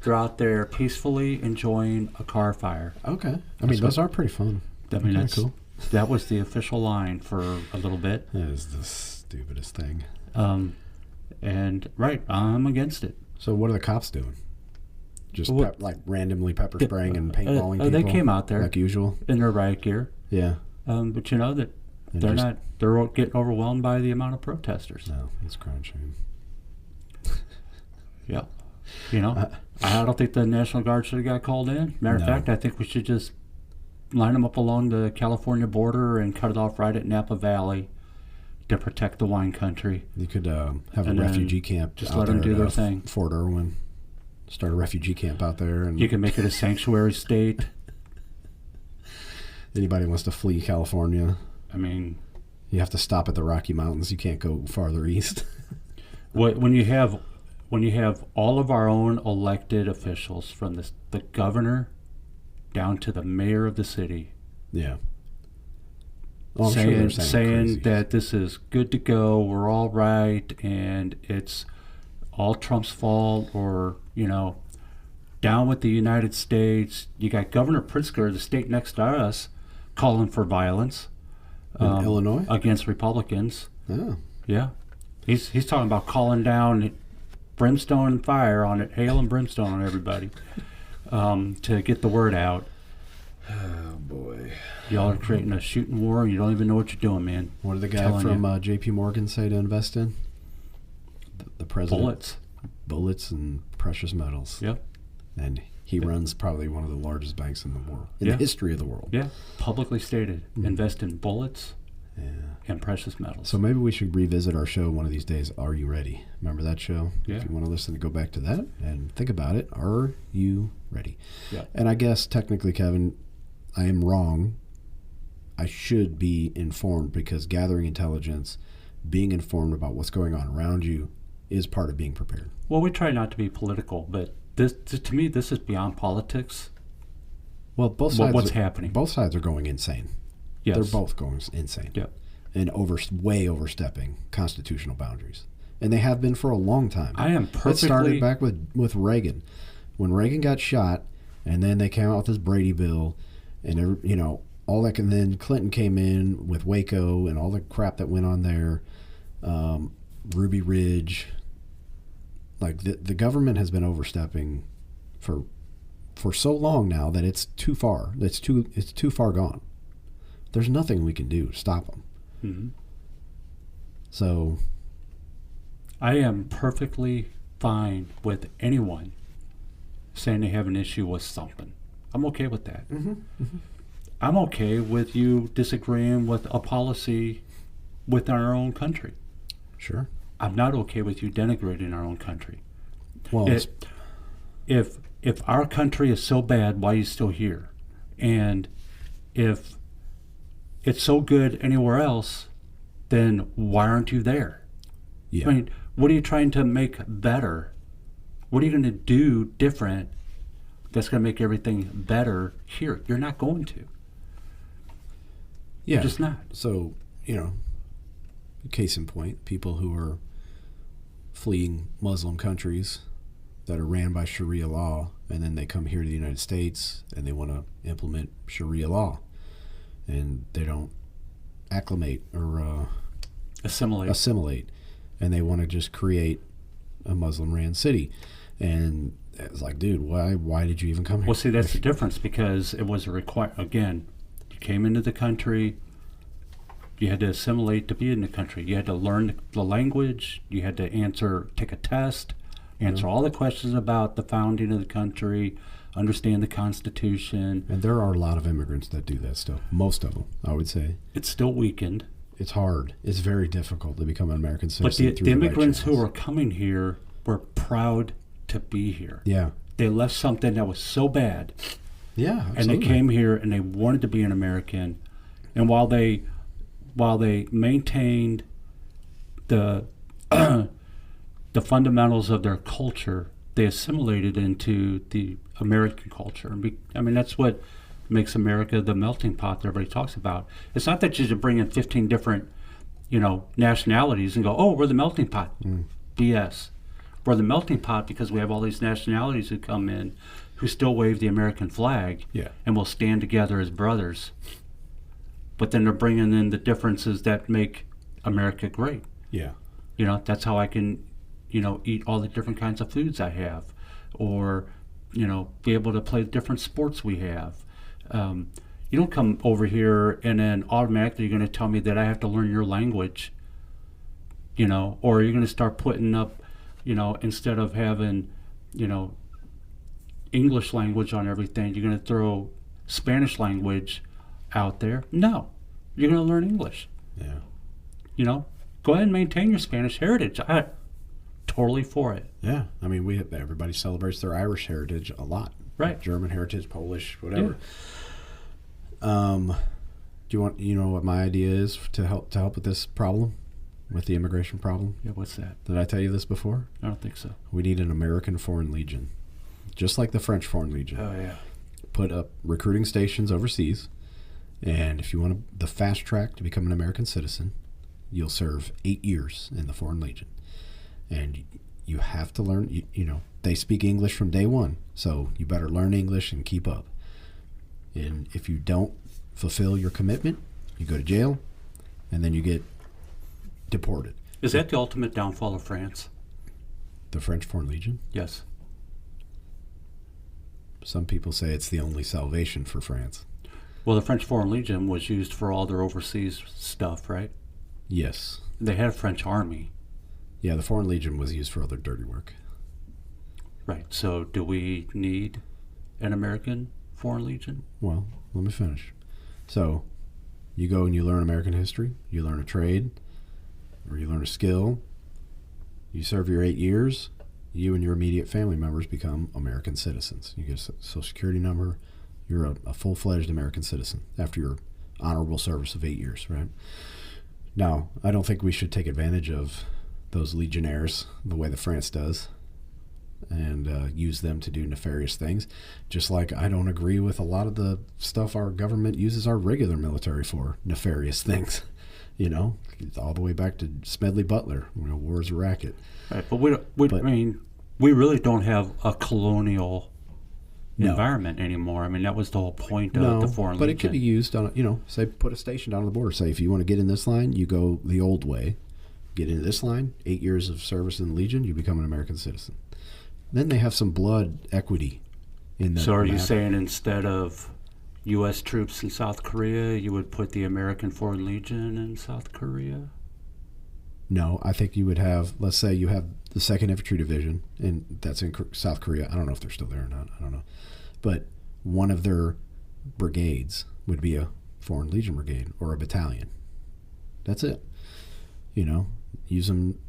Speaker 3: They're out there peacefully enjoying a car fire.
Speaker 2: Okay. I mean, those are pretty fun.
Speaker 3: I mean, that's
Speaker 2: cool.
Speaker 3: That was the official line for a little bit.
Speaker 2: That is the stupidest thing.
Speaker 3: And right, I'm against it.
Speaker 2: So what are the cops doing? Just like randomly pepper spraying and paintballing people?
Speaker 3: They came out there
Speaker 2: like usual
Speaker 3: in their riot gear.
Speaker 2: Yeah.
Speaker 3: But you know that they're getting overwhelmed by the amount of protesters.
Speaker 2: No, it's crime shame.
Speaker 3: Yeah. You know, I don't think the National Guard should have got called in. Matter of fact, I think we should just line them up along the California border and cut it off right at Napa Valley to protect the wine country.
Speaker 2: You could have a refugee camp.
Speaker 3: Just let them do their thing.
Speaker 2: Fort Irwin. Start a refugee camp out there. And
Speaker 3: you can make it a sanctuary state.
Speaker 2: Anybody wants to flee California.
Speaker 3: I mean,
Speaker 2: you have to stop at the Rocky Mountains. You can't go farther east.
Speaker 3: When you have all of our own elected officials, from the governor down to the mayor of the city,
Speaker 2: yeah,
Speaker 3: saying that this is good to go, we're all right, and it's all Trump's fault, or down with the United States. You got Governor Pritzker, the state next to us, calling for violence
Speaker 2: in Illinois
Speaker 3: against Republicans.
Speaker 2: Oh.
Speaker 3: Yeah, he's talking about calling down brimstone and fire on it, hail and brimstone on everybody, to get the word out.
Speaker 2: Oh boy!
Speaker 3: Y'all are creating a shooting war, and you don't even know what you're doing, man.
Speaker 2: What did the guy from J.P. Morgan say to invest in? The president. Bullets and precious metals.
Speaker 3: Yep.
Speaker 2: And he runs probably one of the largest banks in the world, in the history of the world.
Speaker 3: Yeah, publicly stated. Invest in bullets and precious metals.
Speaker 2: So maybe we should revisit our show one of these days, Are You Ready? Remember that show?
Speaker 3: Yeah.
Speaker 2: If you want to listen, go back to that and think about it. Are you ready?
Speaker 3: Yeah.
Speaker 2: And I guess technically, Kevin, I am wrong. I should be informed, because gathering intelligence, being informed about what's going on around you, is part of being prepared.
Speaker 3: Well, we try not to be political, but to me, this is beyond politics.
Speaker 2: Well, both sides.
Speaker 3: What's happening?
Speaker 2: Both sides are going insane.
Speaker 3: Yes.
Speaker 2: They're both going insane.
Speaker 3: Yep.
Speaker 2: And way overstepping constitutional boundaries. And they have been for a long time.
Speaker 3: I am perfectly...
Speaker 2: It started back with Reagan. When Reagan got shot, and then they came out with this Brady bill, and all that, and then Clinton came in with Waco and all the crap that went on there, Ruby Ridge. Like the government has been overstepping for so long now that it's too far. It's too far gone. There's nothing we can do to stop them.
Speaker 3: Mm-hmm.
Speaker 2: So
Speaker 3: I am perfectly fine with anyone saying they have an issue with something. I'm okay with that.
Speaker 2: Mm-hmm. Mm-hmm.
Speaker 3: I'm okay with you disagreeing with a policy within our own country.
Speaker 2: Sure.
Speaker 3: I'm not okay with you denigrating our own country.
Speaker 2: Well,
Speaker 3: if our country is so bad, why are you still here? And if it's so good anywhere else, then why aren't you there?
Speaker 2: Yeah.
Speaker 3: I mean, what are you trying to make better? What are you going to do different that's going to make everything better here? You're not going to.
Speaker 2: Yeah.
Speaker 3: You're just not.
Speaker 2: So, case in point, people who are fleeing Muslim countries that are ran by Sharia law, and then they come here to the United States and they want to implement Sharia law, and they don't acclimate or assimilate, and they want to just create a Muslim-ran city. And it's like, dude, why did you even come here?
Speaker 3: Well, see, that's the difference, because it was again, you came into the country, you had to assimilate to be in the country. You had to learn the language. You had to take a test, answer all the questions about the founding of the country, understand the Constitution.
Speaker 2: And there are a lot of immigrants that do that still. Most of them, I would say.
Speaker 3: It's still weakened.
Speaker 2: It's hard. It's very difficult to become an American citizen.
Speaker 3: But the immigrants who were coming here were proud to be here.
Speaker 2: Yeah.
Speaker 3: They left something that was so bad.
Speaker 2: Yeah, absolutely.
Speaker 3: And they came here and they wanted to be an American. And while they maintained the the fundamentals of their culture, they assimilated into the American culture. I mean, that's what makes America the melting pot that everybody talks about. It's not that you just bring in 15 different, nationalities and go, oh, we're the melting pot. BS. We're the melting pot because we have all these nationalities who come in who still wave the American flag and will stand together as brothers. But then they're bringing in the differences that make America great.
Speaker 2: Yeah.
Speaker 3: That's how I can, eat all the different kinds of foods I have, or, be able to play the different sports we have. You don't come over here and then automatically you're going to tell me that I have to learn your language, or you're going to start putting up, instead of having, English language on everything, you're going to throw Spanish language out there. No, you're going to learn English.
Speaker 2: Yeah.
Speaker 3: Go ahead and maintain your Spanish heritage. I'm totally for it.
Speaker 2: Yeah. I mean, everybody celebrates their Irish heritage a lot.
Speaker 3: Right.
Speaker 2: German heritage, Polish, whatever. Yeah. Do you know what my idea is to help with this problem, with the immigration problem?
Speaker 3: Yeah, what's that?
Speaker 2: Did I tell you this before?
Speaker 3: I don't think so.
Speaker 2: We need an American Foreign Legion, just like the French Foreign Legion.
Speaker 3: Oh, yeah.
Speaker 2: Put up recruiting stations overseas, and if you want the fast track to become an American citizen, you'll serve 8 years in the Foreign Legion. And you have to learn, they speak English from day one, so you better learn English and keep up. And if you don't fulfill your commitment, you go to jail, and then you get deported.
Speaker 3: Is that the ultimate downfall of France?
Speaker 2: The French Foreign Legion?
Speaker 3: Yes.
Speaker 2: Some people say it's the only salvation for France.
Speaker 3: Well, the French Foreign Legion was used for all their overseas stuff, right?
Speaker 2: Yes.
Speaker 3: They had a French army.
Speaker 2: Yeah, the Foreign Legion was used for other dirty work.
Speaker 3: Right. So do we need an American Foreign Legion?
Speaker 2: Well, let me finish. So you go and you learn American history, you learn a trade, or you learn a skill, you serve your 8 years, you and your immediate family members become American citizens. You get a Social Security number, you're a full-fledged American citizen after your honorable service of 8 years, right? Now, I don't think we should take advantage of those legionnaires the way that France does and use them to do nefarious things, just like I don't agree with a lot of the stuff our government uses our regular military for, nefarious things. All the way back to Smedley Butler, war is a racket.
Speaker 3: Right, but we really don't have a colonial environment anymore. I mean, that was the whole point of the Foreign Legion.
Speaker 2: But it could be used on, say, put a station down on the border. Say, if you want to get in this line, you go the old way. Get into this line, 8 years of service in the Legion, you become an American citizen. Then they have some blood equity in the
Speaker 3: So are you saying instead of U.S. troops in South Korea, you would put the American Foreign Legion in South Korea?
Speaker 2: No, I think you would have, let's say you have the 2nd Infantry Division, and that's in South Korea. I don't know if they're still there or not. I don't know. But one of their brigades would be a Foreign Legion brigade or a battalion. That's it. Use them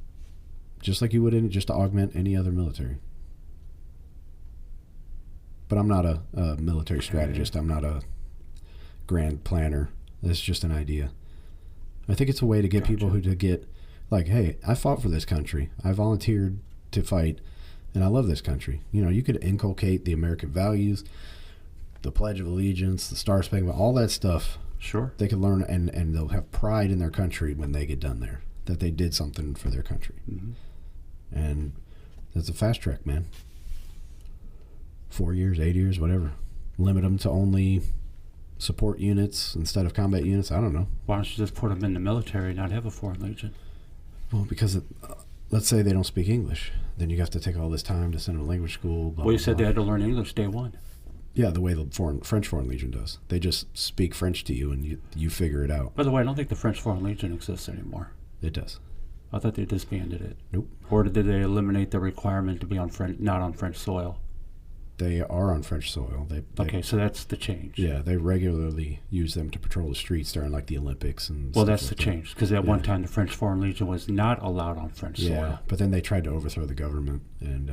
Speaker 2: just like you would just to augment any other military. But I'm not a military strategist. I'm not a grand planner. That's just an idea. I think it's a way to get people to get, like, hey, I fought for this country. I volunteered to fight, and I love this country. You could inculcate the American values, the Pledge of Allegiance, the Star Spangled, all that stuff.
Speaker 3: Sure.
Speaker 2: They could learn, and they'll have pride in their country when they get done there, that they did something for their country.
Speaker 3: Mm-hmm.
Speaker 2: And that's a fast track, man. 4 years, 8 years, whatever. Limit them to only support units instead of combat units. I don't know.
Speaker 3: Why don't you just put them in the military and not have a Foreign Legion?
Speaker 2: Well, because let's say they don't speak English. Then you have to take all this time to send them to language school. Blah,
Speaker 3: Well, you
Speaker 2: blah,
Speaker 3: said
Speaker 2: blah.
Speaker 3: they had to learn English day one.
Speaker 2: Yeah, the way the French Foreign Legion does. They just speak French to you, and you figure it out.
Speaker 3: By the way, I don't think the French Foreign Legion exists anymore.
Speaker 2: It does.
Speaker 3: I thought they disbanded it.
Speaker 2: Nope.
Speaker 3: Or did they eliminate the requirement to be not on French soil?
Speaker 2: They are on French soil.
Speaker 3: Okay, so that's the change.
Speaker 2: Yeah, they regularly use them to patrol the streets during like the Olympics and.
Speaker 3: Well,
Speaker 2: stuff
Speaker 3: that's
Speaker 2: like
Speaker 3: the
Speaker 2: that.
Speaker 3: change, because at one time the French Foreign Legion was not allowed on French
Speaker 2: Yeah,
Speaker 3: soil.
Speaker 2: but then they tried to overthrow the government, and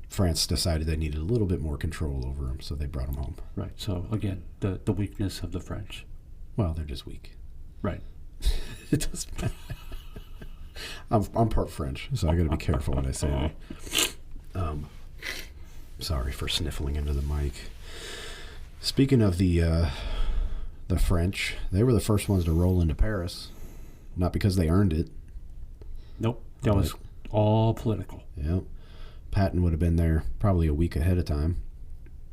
Speaker 2: France decided they needed a little bit more control over them, so they brought them home.
Speaker 3: Right. So again, the weakness of the French.
Speaker 2: Well, they're just weak.
Speaker 3: Right.
Speaker 2: It doesn't matter. I'm part French, so I got to be careful what I say. Sorry for sniffling into the mic. Speaking of the French, they were the first ones to roll into Paris. Not because they earned it.
Speaker 3: Nope. That was all political.
Speaker 2: Yep. Patton would have been there probably a week ahead of time.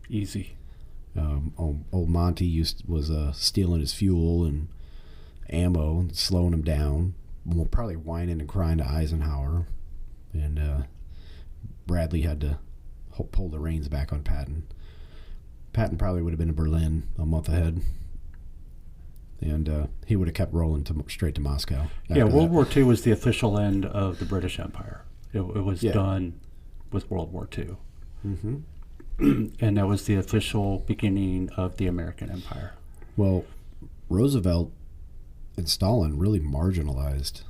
Speaker 3: Easy.
Speaker 2: Old Monty was stealing his fuel and ammo and slowing him down. Well, probably whining and crying to Eisenhower. And Bradley had to pull the reins back on Patton. Patton probably would have been in Berlin a month ahead. And he would have kept rolling straight to Moscow.
Speaker 3: Yeah, World War II was the official end of the British Empire. It was done with World War II.
Speaker 2: Mm-hmm.
Speaker 3: And that was the official beginning of the American Empire.
Speaker 2: Well, Roosevelt and Stalin really marginalized,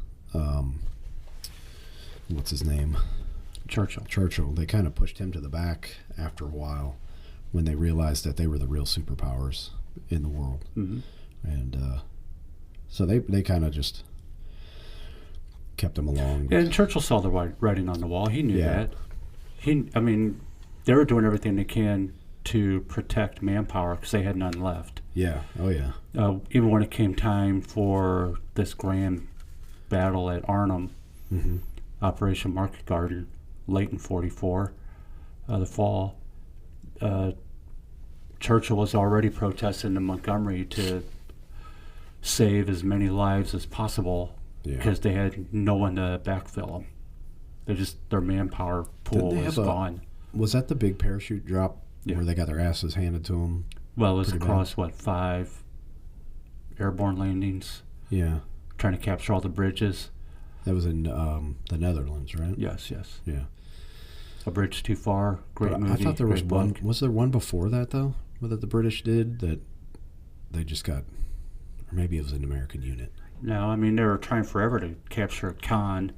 Speaker 2: what's his name? Churchill. They kind of pushed him to the back after a while when they realized that they were the real superpowers in the world.
Speaker 3: Mm-hmm.
Speaker 2: And so they kind of just kept him along.
Speaker 3: Yeah, and Churchill saw the writing on the wall. He knew that. They were doing everything they can to protect manpower because they had none left.
Speaker 2: Yeah. Oh, yeah.
Speaker 3: Even when it came time for this grand battle at Arnhem,
Speaker 2: mm-hmm.
Speaker 3: Operation Market Garden, late in 44, the fall, Churchill was already protesting in Montgomery to save as many lives as possible because they had no one to backfill them. Their manpower pool was gone.
Speaker 2: Was that the big parachute drop where they got their asses handed to them?
Speaker 3: Well, it was across, 5 airborne landings?
Speaker 2: Yeah.
Speaker 3: Trying to capture all the bridges.
Speaker 2: That was in the Netherlands, right?
Speaker 3: Yes.
Speaker 2: Yeah.
Speaker 3: A Bridge Too Far, great movie.
Speaker 2: I thought there was one.
Speaker 3: Book.
Speaker 2: Was there one before that, though, that the British did that they just got, or maybe it was an American unit?
Speaker 3: No, they were trying forever to capture Caen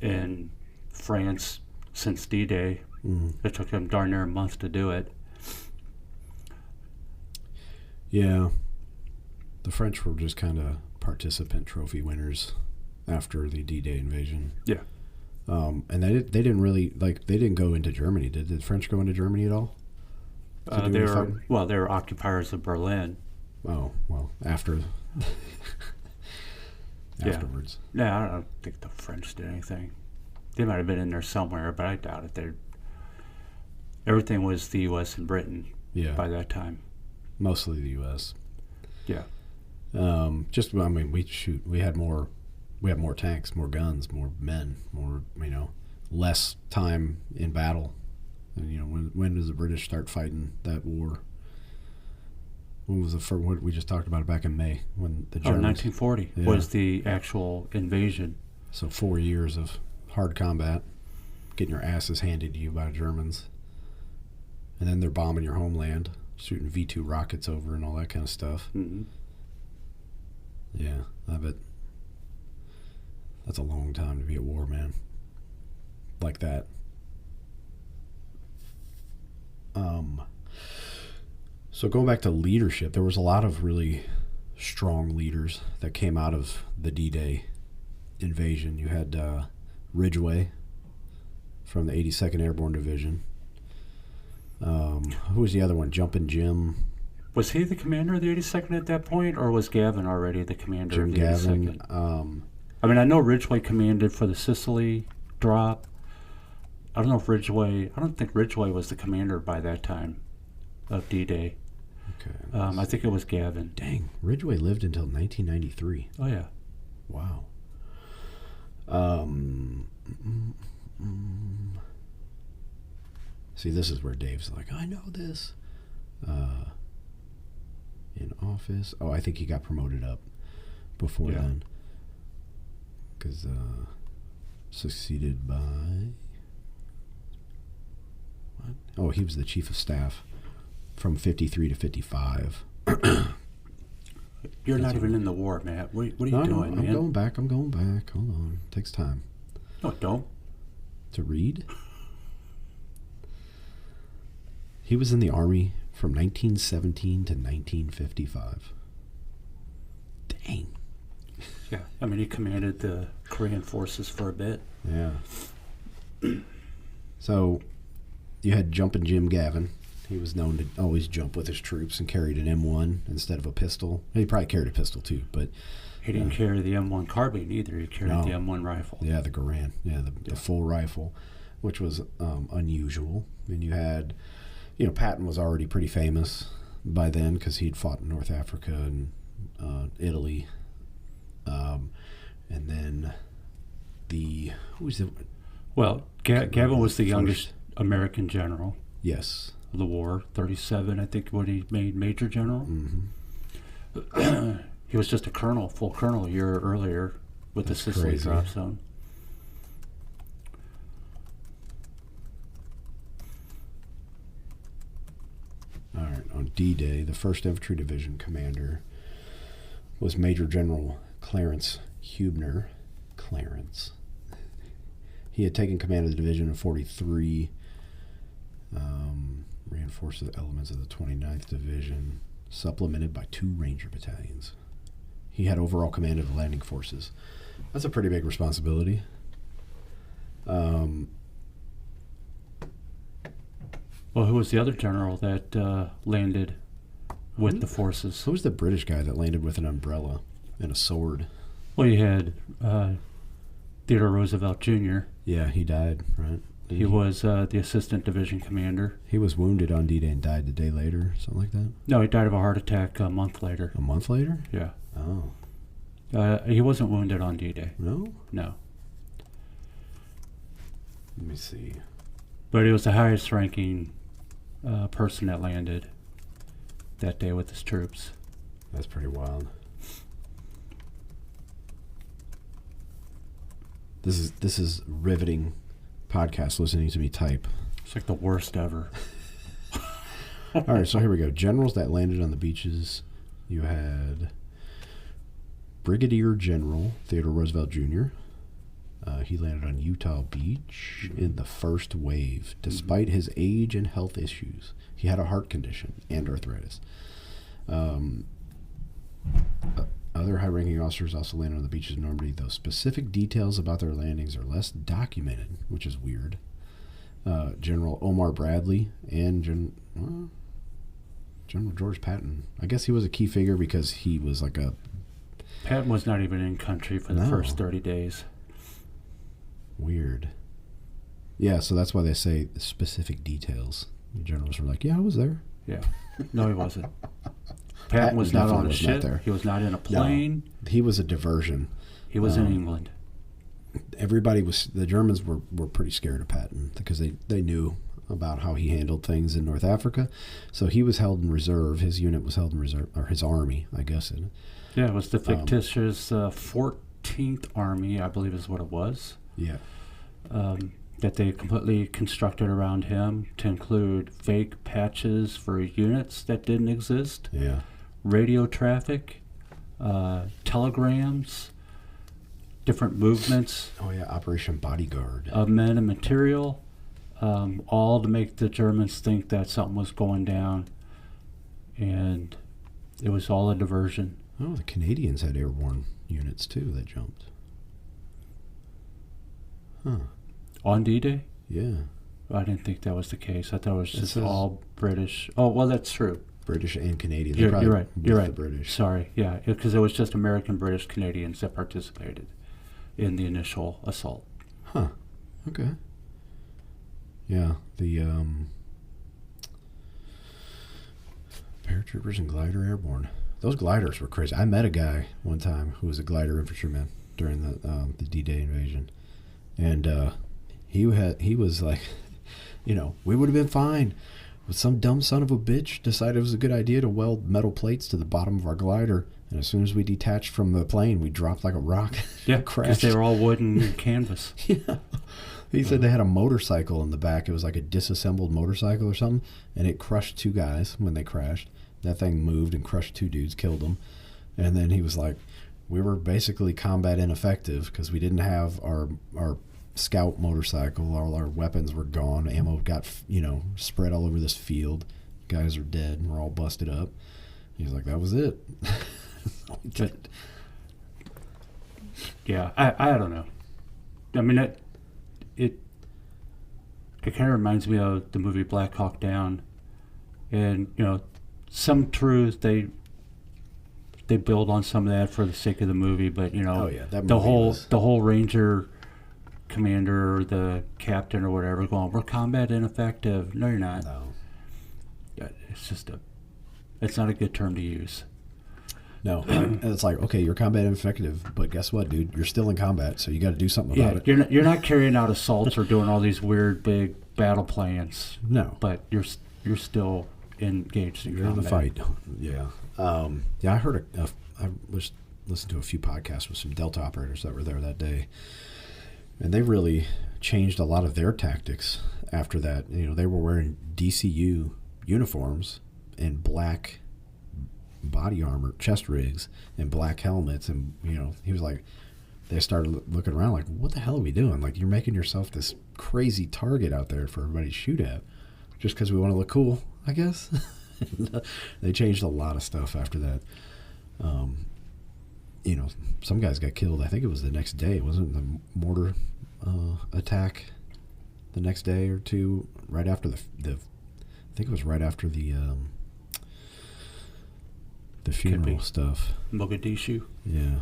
Speaker 3: in France since D-Day. It took them darn near a month to do it.
Speaker 2: Yeah. The French were just kind of participant trophy winners after the D-Day invasion.
Speaker 3: Yeah.
Speaker 2: And they didn't really, they didn't go into Germany. Did the French go into Germany at all?
Speaker 3: They were occupiers of Berlin.
Speaker 2: Oh, well, afterwards.
Speaker 3: Yeah, I don't think the French did anything. They might have been in there somewhere, but I doubt it. Everything was the U.S. and Britain by that time. Mostly
Speaker 2: the U.S.
Speaker 3: Yeah.
Speaker 2: We had more tanks, more guns, more men, more, less time in battle. And, when does the British start fighting that war? When was the first? What we just talked about it back in May when the Germans.
Speaker 3: 1940 was the actual invasion.
Speaker 2: So 4 years of hard combat, getting your asses handed to you by Germans, and then they're bombing your homeland, shooting V-2 rockets over and all that kind of stuff.
Speaker 3: Mm-hmm.
Speaker 2: Yeah, I bet that's a long time to be at war, man. Like that. So going back to leadership, there was a lot of really strong leaders that came out of the D-Day invasion. You had Ridgway from the 82nd Airborne Division. Who was the other one? Jumpin' Jim.
Speaker 3: Was he the commander of the 82nd at that point, or was Gavin already the commander of the 82nd? I know Ridgway commanded for the Sicily drop. I don't think Ridgway was the commander by that time of D-Day.
Speaker 2: Okay.
Speaker 3: I think it was Gavin.
Speaker 2: Dang, Ridgway lived until 1993.
Speaker 3: Oh, yeah.
Speaker 2: Wow. See, this is where Dave's like, I know this. In office. Oh, I think he got promoted up before then. Because succeeded by... What? Oh, he was the chief of staff from 53 to 55.
Speaker 3: You're not even in the war, Matt. What are you doing, man?
Speaker 2: I'm going back. Hold on. It takes time.
Speaker 3: No, it don't.
Speaker 2: To read? He was in the Army from 1917 to 1955. Dang.
Speaker 3: Yeah, he commanded the Korean forces for a bit.
Speaker 2: Yeah. So, you had Jumpin' Jim Gavin. He was known to always jump with his troops and carried an M1 instead of a pistol. He probably carried a pistol too, but
Speaker 3: he didn't carry the M1 carbine either. He carried the M1 rifle.
Speaker 2: Yeah, the Garand. Yeah, the full rifle, which was unusual. And you had, Patton was already pretty famous by then because he'd fought in North Africa and Italy. And then
Speaker 3: Gavin was the youngest American general.
Speaker 2: Yes.
Speaker 3: Of the war, 37, I think, when he made Major General.
Speaker 2: Mm-hmm.
Speaker 3: He was just a colonel, full colonel, a year earlier with the Sicily
Speaker 2: crazy.
Speaker 3: drop zone.
Speaker 2: All right, on D-Day, the 1st Infantry Division commander was Major General Clarence Hubner. Clarence. He had taken command of the division in 43, reinforced the elements of the 29th Division, supplemented by 2 Ranger battalions. He had overall command of the landing forces. That's a pretty big responsibility.
Speaker 3: Well, who was the other general that landed with the forces?
Speaker 2: Who was the British guy that landed with an umbrella and a sword?
Speaker 3: Well, you had Theodore Roosevelt Jr.
Speaker 2: Yeah, he died, right?
Speaker 3: He was the assistant division commander.
Speaker 2: He was wounded on D-Day and died the day later, something like that?
Speaker 3: No, he died of a heart attack a month later.
Speaker 2: A month later?
Speaker 3: Yeah.
Speaker 2: Oh.
Speaker 3: He wasn't wounded on D-Day.
Speaker 2: No?
Speaker 3: No.
Speaker 2: Let me see.
Speaker 3: But he was the highest ranking person that landed that day with his troops.
Speaker 2: That's pretty wild. This is riveting podcast listening to me type.
Speaker 3: It's like the worst ever.
Speaker 2: All right, so here we go. Generals that landed on the beaches. You had Brigadier General Theodore Roosevelt Jr. He landed on Utah Beach in the first wave. Despite his age and health issues, he had a heart condition and arthritis. Other high-ranking officers also landed on the beaches of Normandy, though specific details about their landings are less documented, which is weird. General Omar Bradley and General George Patton. I guess he was a key figure because he was like a...
Speaker 3: Patton was not even in country for the first 30 days.
Speaker 2: Weird. Yeah, so that's why they say specific details. The generals were like, yeah, I was there.
Speaker 3: Yeah. No, he wasn't. Patton was not on a ship. He was not in a plane.
Speaker 2: No, he was a diversion.
Speaker 3: He was in England.
Speaker 2: The Germans were pretty scared of Patton because they knew about how he handled things in North Africa. So he was held in reserve. His unit was held in reserve, or his army, I guess.
Speaker 3: Yeah, it was the fictitious 14th Army, I believe is what it was.
Speaker 2: Yeah.
Speaker 3: That they completely constructed around him to include fake patches for units that didn't exist.
Speaker 2: Yeah.
Speaker 3: Radio traffic, telegrams, different movements.
Speaker 2: Oh, yeah, Operation Bodyguard.
Speaker 3: Of men and material, all to make the Germans think that something was going down. And it was all a diversion.
Speaker 2: Oh, the Canadians had airborne units, too, that jumped. Huh.
Speaker 3: On D-Day?
Speaker 2: Yeah.
Speaker 3: I didn't think that was the case. I thought it was just all British. Oh, well, that's true.
Speaker 2: British and Canadians.
Speaker 3: You're right. You're right.
Speaker 2: The British.
Speaker 3: Sorry. Yeah, because it was just American, British, Canadians that participated in the initial assault.
Speaker 2: Huh. Okay. Yeah, the paratroopers and glider airborne. Those gliders were crazy. I met a guy one time who was a glider infantryman during the D-Day invasion, and he was like, we would have been fine, but some dumb son of a bitch decided it was a good idea to weld metal plates to the bottom of our glider, and as soon as we detached from the plane, we dropped like a rock.
Speaker 3: Yeah,
Speaker 2: crashed.
Speaker 3: because they were all wood and canvas.
Speaker 2: Yeah. He said they had a motorcycle in the back. It was like a disassembled motorcycle or something, and it crushed 2 guys when they crashed. That thing moved and crushed 2 dudes, killed them. And then he was like, we were basically combat ineffective because we didn't have our scout motorcycle. All our weapons were gone. Ammo got, spread all over this field. Guys are dead and we're all busted up. He was like, that was it.
Speaker 3: Yeah, I don't know. I mean, it kind of reminds me of the movie Black Hawk Down, and some truth they build on some of that for the sake of the movie, but
Speaker 2: Oh, yeah, that
Speaker 3: the
Speaker 2: movie
Speaker 3: whole Ranger commander or the captain or whatever going, we're combat ineffective. No, you're not.
Speaker 2: No.
Speaker 3: It's just it's not a good term to use.
Speaker 2: No. And it's like, okay, you're combat ineffective, but guess what, dude? You're still in combat, so you got to do something about it.
Speaker 3: You're not carrying out assaults or doing all these weird big battle plans.
Speaker 2: No.
Speaker 3: But you're still engaged in
Speaker 2: You're
Speaker 3: combat.
Speaker 2: in the fight. Yeah. Yeah, I heard I was listened to a few podcasts with some Delta operators that were there that day, and they really changed a lot of their tactics after that. They were wearing DCU uniforms and black body armor, chest rigs, and black helmets, and he was like, they started looking around like, what the hell are we doing? Like, you're making yourself this crazy target out there for everybody to shoot at just because we want to look cool, I guess. They changed a lot of stuff after that. Some guys got killed. I think it was the next day. Wasn't the mortar attack the next day or two right after the I think it was right after the funeral stuff.
Speaker 3: Mogadishu.
Speaker 2: Yeah,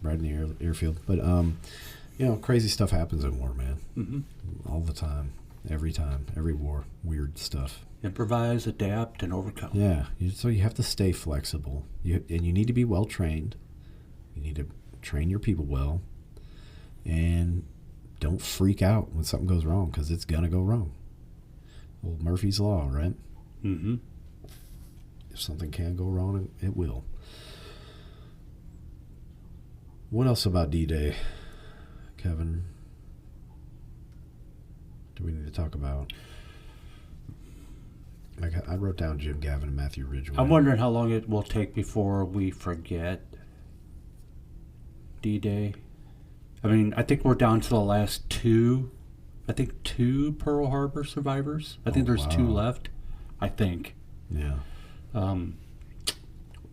Speaker 2: right in the airfield. But crazy stuff happens in war, man.
Speaker 3: Mm-hmm.
Speaker 2: All the time, every war, weird stuff.
Speaker 3: Improvise, adapt, and overcome.
Speaker 2: Yeah, so you have to stay flexible. And you need to be well trained. You need to train your people well, and don't freak out when something goes wrong, because it's gonna go wrong. Old Murphy's Law, right?
Speaker 3: Mm-hmm.
Speaker 2: If something can go wrong, it will. What else about D-Day, Kevin? Do we need to talk about? I wrote down Jim Gavin and Matthew Ridgway.
Speaker 3: I'm wondering how long it will take before we forget D-Day. I mean, I think we're down to the last two Pearl Harbor survivors. I think there's 2 left, I think.
Speaker 2: Yeah.
Speaker 3: And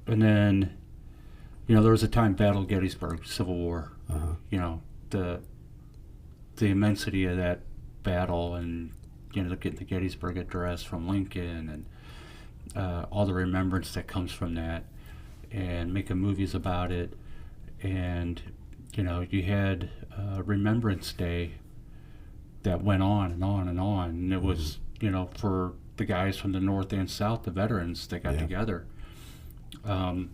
Speaker 3: then, there was a time Battle of Gettysburg, Civil War.
Speaker 2: Uh-huh.
Speaker 3: The immensity of that battle, and getting the Gettysburg Address from Lincoln, and all the remembrance that comes from that, and making movies about it. And you had Remembrance Day that went on and on and on, and it was for the guys from the North and South, the veterans that got together, and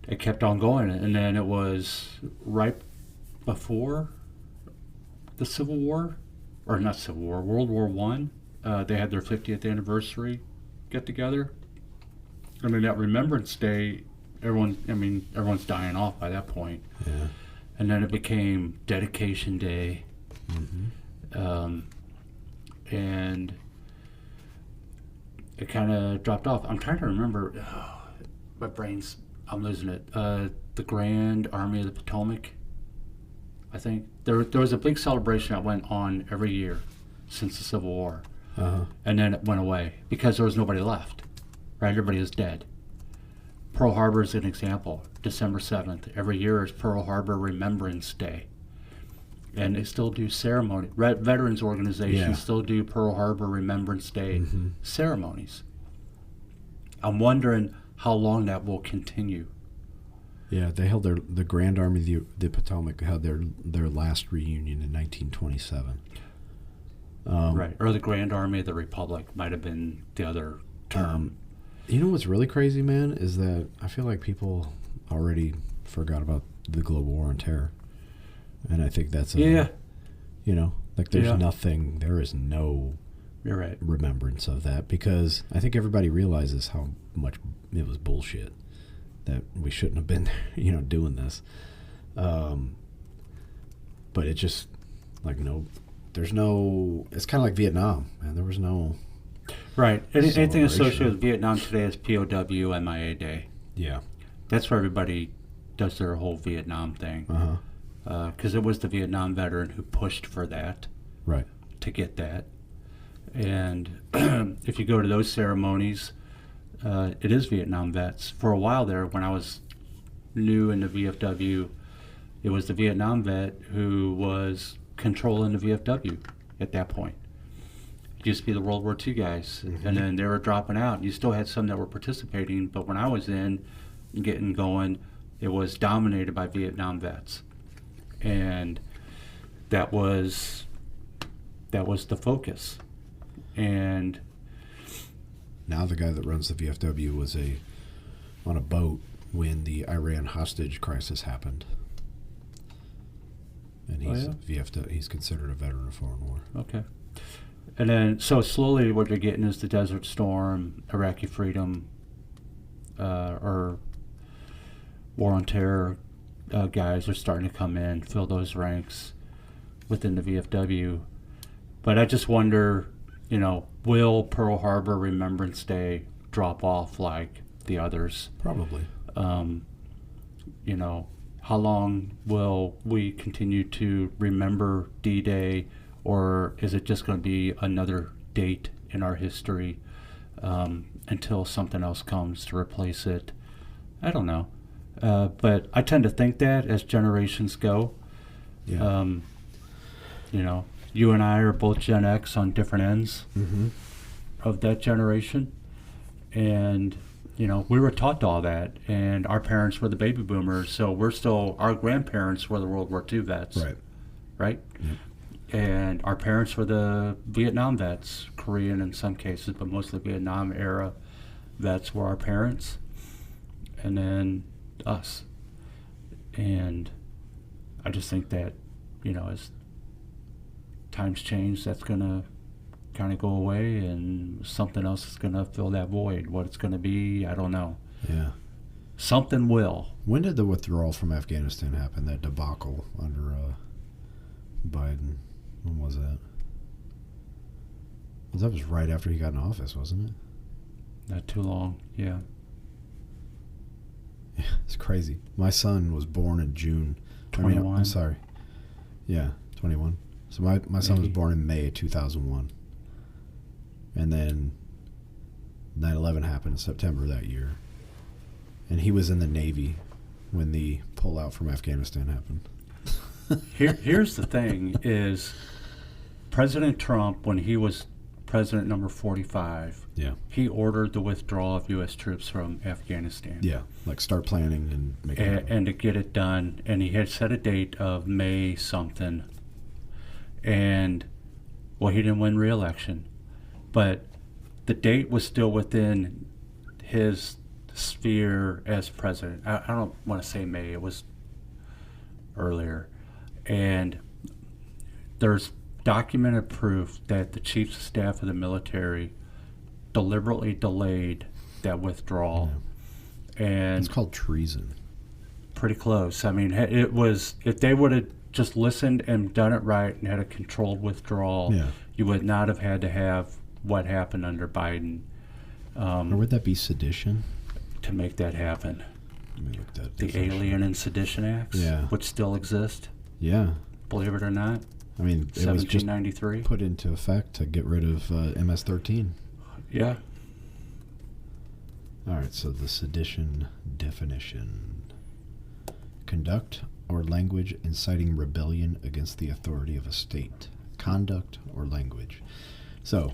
Speaker 3: it kept on going. And then it was right before the Civil War, or not Civil War, World War One. They had their 50th anniversary get together. I mean, that Remembrance Day, everyone's dying off by that point.
Speaker 2: Yeah.
Speaker 3: And then it became Dedication Day.
Speaker 2: Mm-hmm.
Speaker 3: And it kind of dropped off. I'm trying to remember. My brain's, I'm losing it. The Grand Army of the Potomac, I think. There was a big celebration that went on every year since the Civil War.
Speaker 2: Uh-huh.
Speaker 3: And then it went away because there was nobody left. Right? Everybody is dead. Pearl Harbor is an example. December 7th. Every year is Pearl Harbor Remembrance Day. And they still do ceremony. Veterans organizations still do Pearl Harbor Remembrance Day ceremonies. I'm wondering how long that will continue.
Speaker 2: Yeah, they held the Grand Army of the Potomac held their last reunion in 1927.
Speaker 3: Right. Or the Grand Army of the Republic might have been the other term.
Speaker 2: You know what's really crazy, man, is that I feel like people already forgot about the global war on terror. And I think that's there's nothing, there is no
Speaker 3: You're right.
Speaker 2: remembrance of that, because I think everybody realizes how much it was bullshit, that we shouldn't have been, doing this. But it just, there's no, it's kind of like Vietnam, man. There was no...
Speaker 3: Right. Anything associated with Vietnam today is POW MIA Day.
Speaker 2: Yeah.
Speaker 3: That's where everybody does their whole Vietnam thing.
Speaker 2: Uh-huh.
Speaker 3: Because it was the Vietnam veteran who pushed for that.
Speaker 2: Right.
Speaker 3: To get that. And if you go to those ceremonies, it is Vietnam vets. For a while there, when I was new in the VFW, It was the Vietnam vet who was controlling the VFW at that point. It used to be the World War II guys, and then they were dropping out. You still had some that were participating, but when I was in, getting going, it was dominated by Vietnam vets, and that was the focus. And
Speaker 2: now the guy that runs the VFW was on a boat when the Iran hostage crisis happened, and he's VFW. He's considered a veteran of foreign war.
Speaker 3: Okay. And then, so slowly what you're getting is the Desert Storm, Iraqi Freedom, or War on Terror guys are starting to come in, fill those ranks within the VFW. But I just wonder, will Pearl Harbor Remembrance Day drop off like the others?
Speaker 2: Probably.
Speaker 3: How long will we continue to remember D-Day, or is it just going to be another date in our history until something else comes to replace it? I don't know. But I tend to think that as generations go.
Speaker 2: Yeah.
Speaker 3: You and I are both Gen X on different ends of that generation. And, we were taught all that. And our parents were the baby boomers. So our grandparents were the World War II vets. Right?
Speaker 2: Yep.
Speaker 3: And our parents were the Vietnam vets, Korean in some cases, but mostly Vietnam era vets were our parents. And then us. And I just think that, as times change, that's going to kind of go away, and something else is going to fill that void. What it's going to be, I don't know.
Speaker 2: Yeah.
Speaker 3: Something will.
Speaker 2: When did the withdrawal from Afghanistan happen, that debacle under Biden? When was that? Well, that was right after he got in office, wasn't it?
Speaker 3: Not too long, yeah.
Speaker 2: Yeah, it's crazy. My son was born in June.
Speaker 3: 21.
Speaker 2: I'm sorry. Yeah, 21. So my son was born in May of 2001. And then 9/11 happened in September that year. And he was in the Navy when the pullout from Afghanistan happened.
Speaker 3: Here's the thing is President Trump, when he was president number 45, he ordered the withdrawal of U.S. troops from Afghanistan.
Speaker 2: Yeah, like start planning and making it.
Speaker 3: And to get it done. And he had set a date of May something. And, well, he didn't win re-election. But the date was still within his sphere as president. I don't want to say May. It was earlier. And there's documented proof that the chiefs of staff of the military deliberately delayed that withdrawal. Yeah. And
Speaker 2: it's called treason.
Speaker 3: Pretty close. I mean, it was, if they would have just listened and done it right and had a controlled withdrawal, you would not have had to have what happened under Biden.
Speaker 2: Or would that be sedition?
Speaker 3: To make that happen.
Speaker 2: Let me look that
Speaker 3: the Alien and Sedition Acts, which still exist.
Speaker 2: Yeah.
Speaker 3: Believe it or not.
Speaker 2: I mean, it was just
Speaker 3: 1793.
Speaker 2: Put into effect to get rid of MS-13.
Speaker 3: Yeah.
Speaker 2: All right, so the sedition definition. Conduct or language inciting rebellion against the authority of a state. Conduct or language. So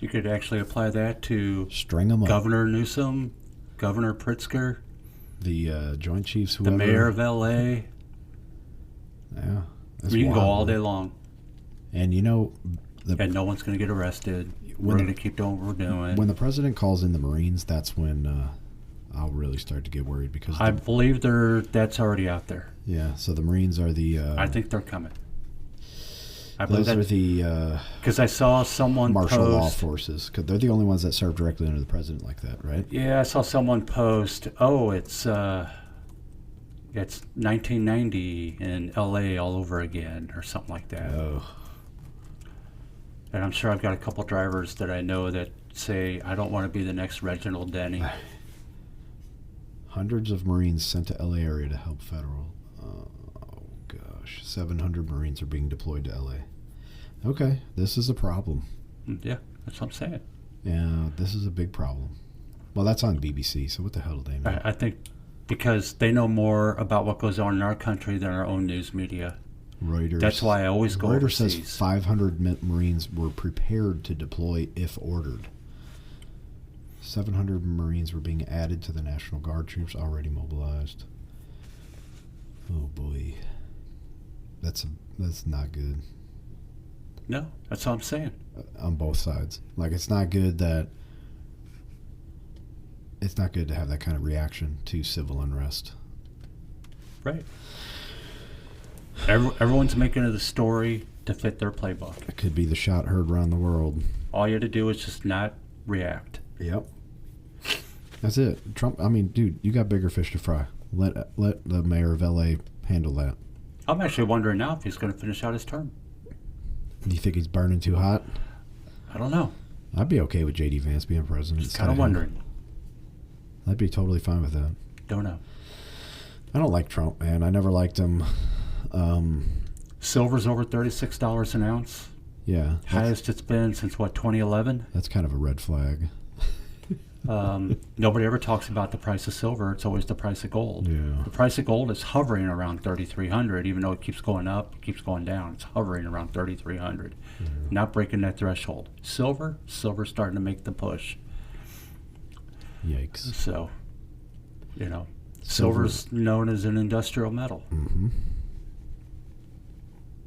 Speaker 3: you could actually apply that to
Speaker 2: string them up.
Speaker 3: Governor Newsom, Governor Pritzker,
Speaker 2: the Joint Chiefs, whoever.
Speaker 3: The mayor of L.A.
Speaker 2: Yeah.
Speaker 3: You can go all day long.
Speaker 2: And
Speaker 3: and no one's going to get arrested. We're going to keep doing what we're doing.
Speaker 2: When the president calls in the Marines, that's when I'll really start to get worried, because
Speaker 3: I believe that's already out there.
Speaker 2: Yeah, so the Marines are the...
Speaker 3: I think they're coming.
Speaker 2: Those are the...
Speaker 3: Because I saw someone
Speaker 2: martial law forces, because they're the only ones that serve directly under the president like that, right?
Speaker 3: Yeah, I saw someone post, it's 1990 in L.A. all over again, or something like that.
Speaker 2: Oh.
Speaker 3: And I'm sure I've got a couple drivers that I know that say, I don't want to be the next Reginald Denny.
Speaker 2: Hundreds of Marines sent to L.A. area to help federal. Oh, gosh. 700 Marines are being deployed to L.A. Okay, this is a problem.
Speaker 3: Yeah, that's what I'm saying.
Speaker 2: Yeah, this is a big problem. Well, that's on BBC, so what the hell do they know?
Speaker 3: I think because they know more about what goes on in our country than our own news media.
Speaker 2: Reuters.
Speaker 3: That's why I always go
Speaker 2: Reuters
Speaker 3: overseas.
Speaker 2: says 500 Marines were prepared to deploy if ordered. 700 Marines were being added to the National Guard troops already mobilized. Oh boy, that's not good.
Speaker 3: No, that's all I'm saying.
Speaker 2: On both sides, like it's not good to have that kind of reaction to civil unrest.
Speaker 3: Right. Everyone's making it a story to fit their playbook.
Speaker 2: It could be the shot heard around the world.
Speaker 3: All you have to do is just not react.
Speaker 2: Yep. That's it. Trump, I mean, dude, you got bigger fish to fry. Let the mayor of LA handle that.
Speaker 3: I'm actually wondering now if he's going to finish out his term.
Speaker 2: Do you think he's burning too hot?
Speaker 3: I don't know.
Speaker 2: I'd be okay with J.D. Vance being president.
Speaker 3: Just kind of wondering.
Speaker 2: I'd be totally fine with that.
Speaker 3: Don't know.
Speaker 2: I don't like Trump, man. I never liked him.
Speaker 3: Silver's over $36 an ounce.
Speaker 2: Yeah.
Speaker 3: Highest it's been since, 2011?
Speaker 2: That's kind of a red flag.
Speaker 3: Nobody ever talks about the price of silver. It's always the price of gold.
Speaker 2: Yeah.
Speaker 3: The price of gold is hovering around 3,300, even though it keeps going up, it keeps going down. It's hovering around 3,300, not breaking that threshold. Silver's starting to make the push.
Speaker 2: Yikes.
Speaker 3: So, silver's known as an industrial metal.
Speaker 2: Mm-hmm.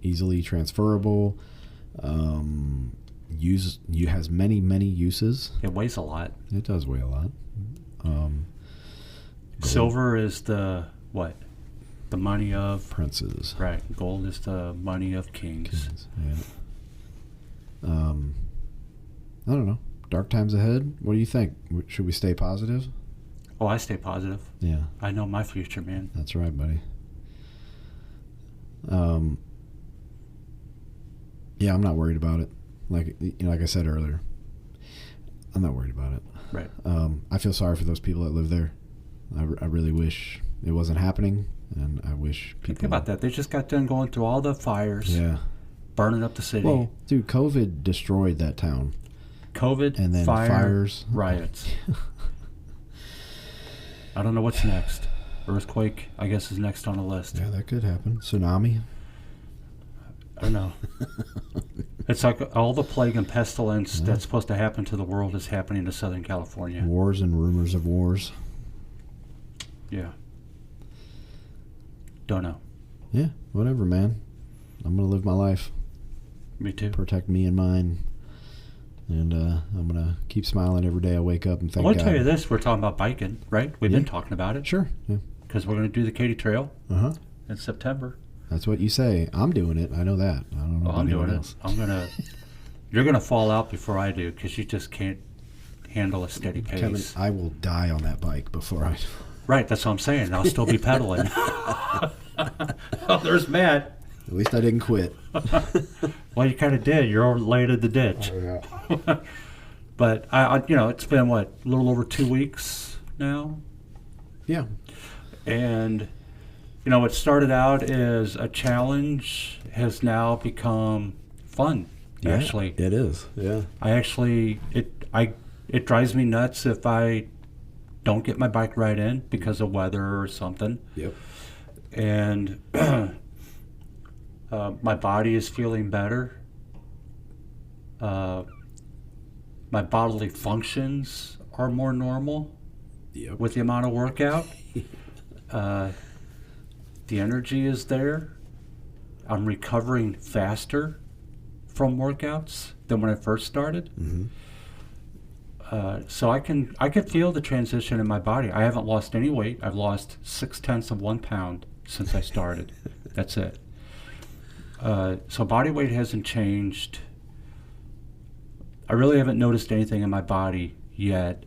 Speaker 2: Easily transferable. Has many uses.
Speaker 3: It weighs a lot.
Speaker 2: It does weigh a lot.
Speaker 3: Silver is the money of
Speaker 2: princes.
Speaker 3: Right. Gold is the money of kings.
Speaker 2: Yeah. I don't know. Dark times ahead. What do you think? Should we stay positive?
Speaker 3: Oh, I stay positive.
Speaker 2: Yeah.
Speaker 3: I know my future, man.
Speaker 2: That's right, buddy. Yeah, I'm not worried about it. Like I said earlier, I'm not worried about it.
Speaker 3: Right.
Speaker 2: I feel sorry for those people that live there. I really wish it wasn't happening, and I wish people...
Speaker 3: Think about that. They just got done going through all the fires.
Speaker 2: Yeah.
Speaker 3: Burning up the city.
Speaker 2: Well, dude, COVID destroyed that town.
Speaker 3: COVID,
Speaker 2: and then fires.
Speaker 3: Riots. I don't know what's next. Earthquake, I guess, is next on the list.
Speaker 2: Yeah, that could happen. Tsunami.
Speaker 3: I don't know. It's like all the plague and pestilence that's supposed to happen to the world is happening to Southern California.
Speaker 2: Wars and rumors of wars.
Speaker 3: Yeah. Don't know.
Speaker 2: Yeah, whatever, man. I'm going to live my life.
Speaker 3: Me too.
Speaker 2: Protect me and mine. And I'm going to keep smiling every day I wake up and thank God.
Speaker 3: I want to tell you this. We're talking about biking, right? We've been talking about it.
Speaker 2: Sure. Yeah.
Speaker 3: Because we're going to do the Katy Trail in September.
Speaker 2: That's what you say. I'm doing it. I know that. I don't know about anyone else.
Speaker 3: You're going to fall out before I do because you just can't handle a steady pace.
Speaker 2: Kevin, I will die on that bike before I...
Speaker 3: Right, that's what I'm saying. I'll still be pedaling. Oh, there's Matt.
Speaker 2: At least I didn't quit.
Speaker 3: Well, you kind of did. You're laid in the ditch.
Speaker 2: Oh, yeah.
Speaker 3: But, it's been, a little over 2 weeks now?
Speaker 2: Yeah.
Speaker 3: And... what started out as a challenge has now become fun, actually.
Speaker 2: It is, yeah.
Speaker 3: It drives me nuts if I don't get my bike ride in because of weather or something.
Speaker 2: Yep.
Speaker 3: And my body is feeling better. My bodily functions are more normal with the amount of workout. The energy is there. I'm recovering faster from workouts than when I first started.
Speaker 2: Mm-hmm.
Speaker 3: So I can feel the transition in my body. I haven't lost any weight. I've lost 0.6 of 1 pound since I started. That's it. So body weight hasn't changed. I really haven't noticed anything in my body yet,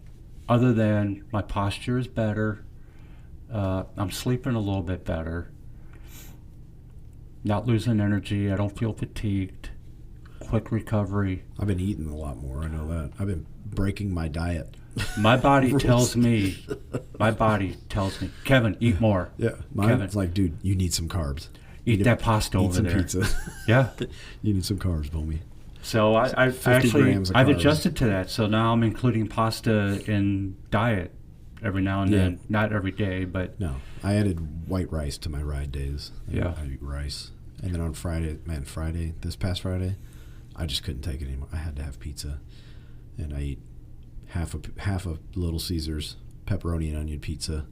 Speaker 3: other than my posture is better. I'm sleeping a little bit better. Not losing energy. I don't feel fatigued. Quick recovery.
Speaker 2: I've been eating a lot more. I know that. I've been breaking my diet.
Speaker 3: My body tells me, Kevin, eat more.
Speaker 2: Yeah. Mine's like, dude, you need some carbs.
Speaker 3: Eat that pasta over there.
Speaker 2: Eat some pizza.
Speaker 3: Yeah.
Speaker 2: You need some carbs, homie.
Speaker 3: So I've adjusted to that. So now I'm including pasta in diet every now and
Speaker 2: Yeah.
Speaker 3: then. Not every day, but
Speaker 2: No, I added white rice to my ride days.
Speaker 3: Yeah.
Speaker 2: I eat rice. And then on Friday, this past Friday, I just couldn't take it anymore. I had to have pizza. And I eat half a Little Caesars pepperoni and onion pizza.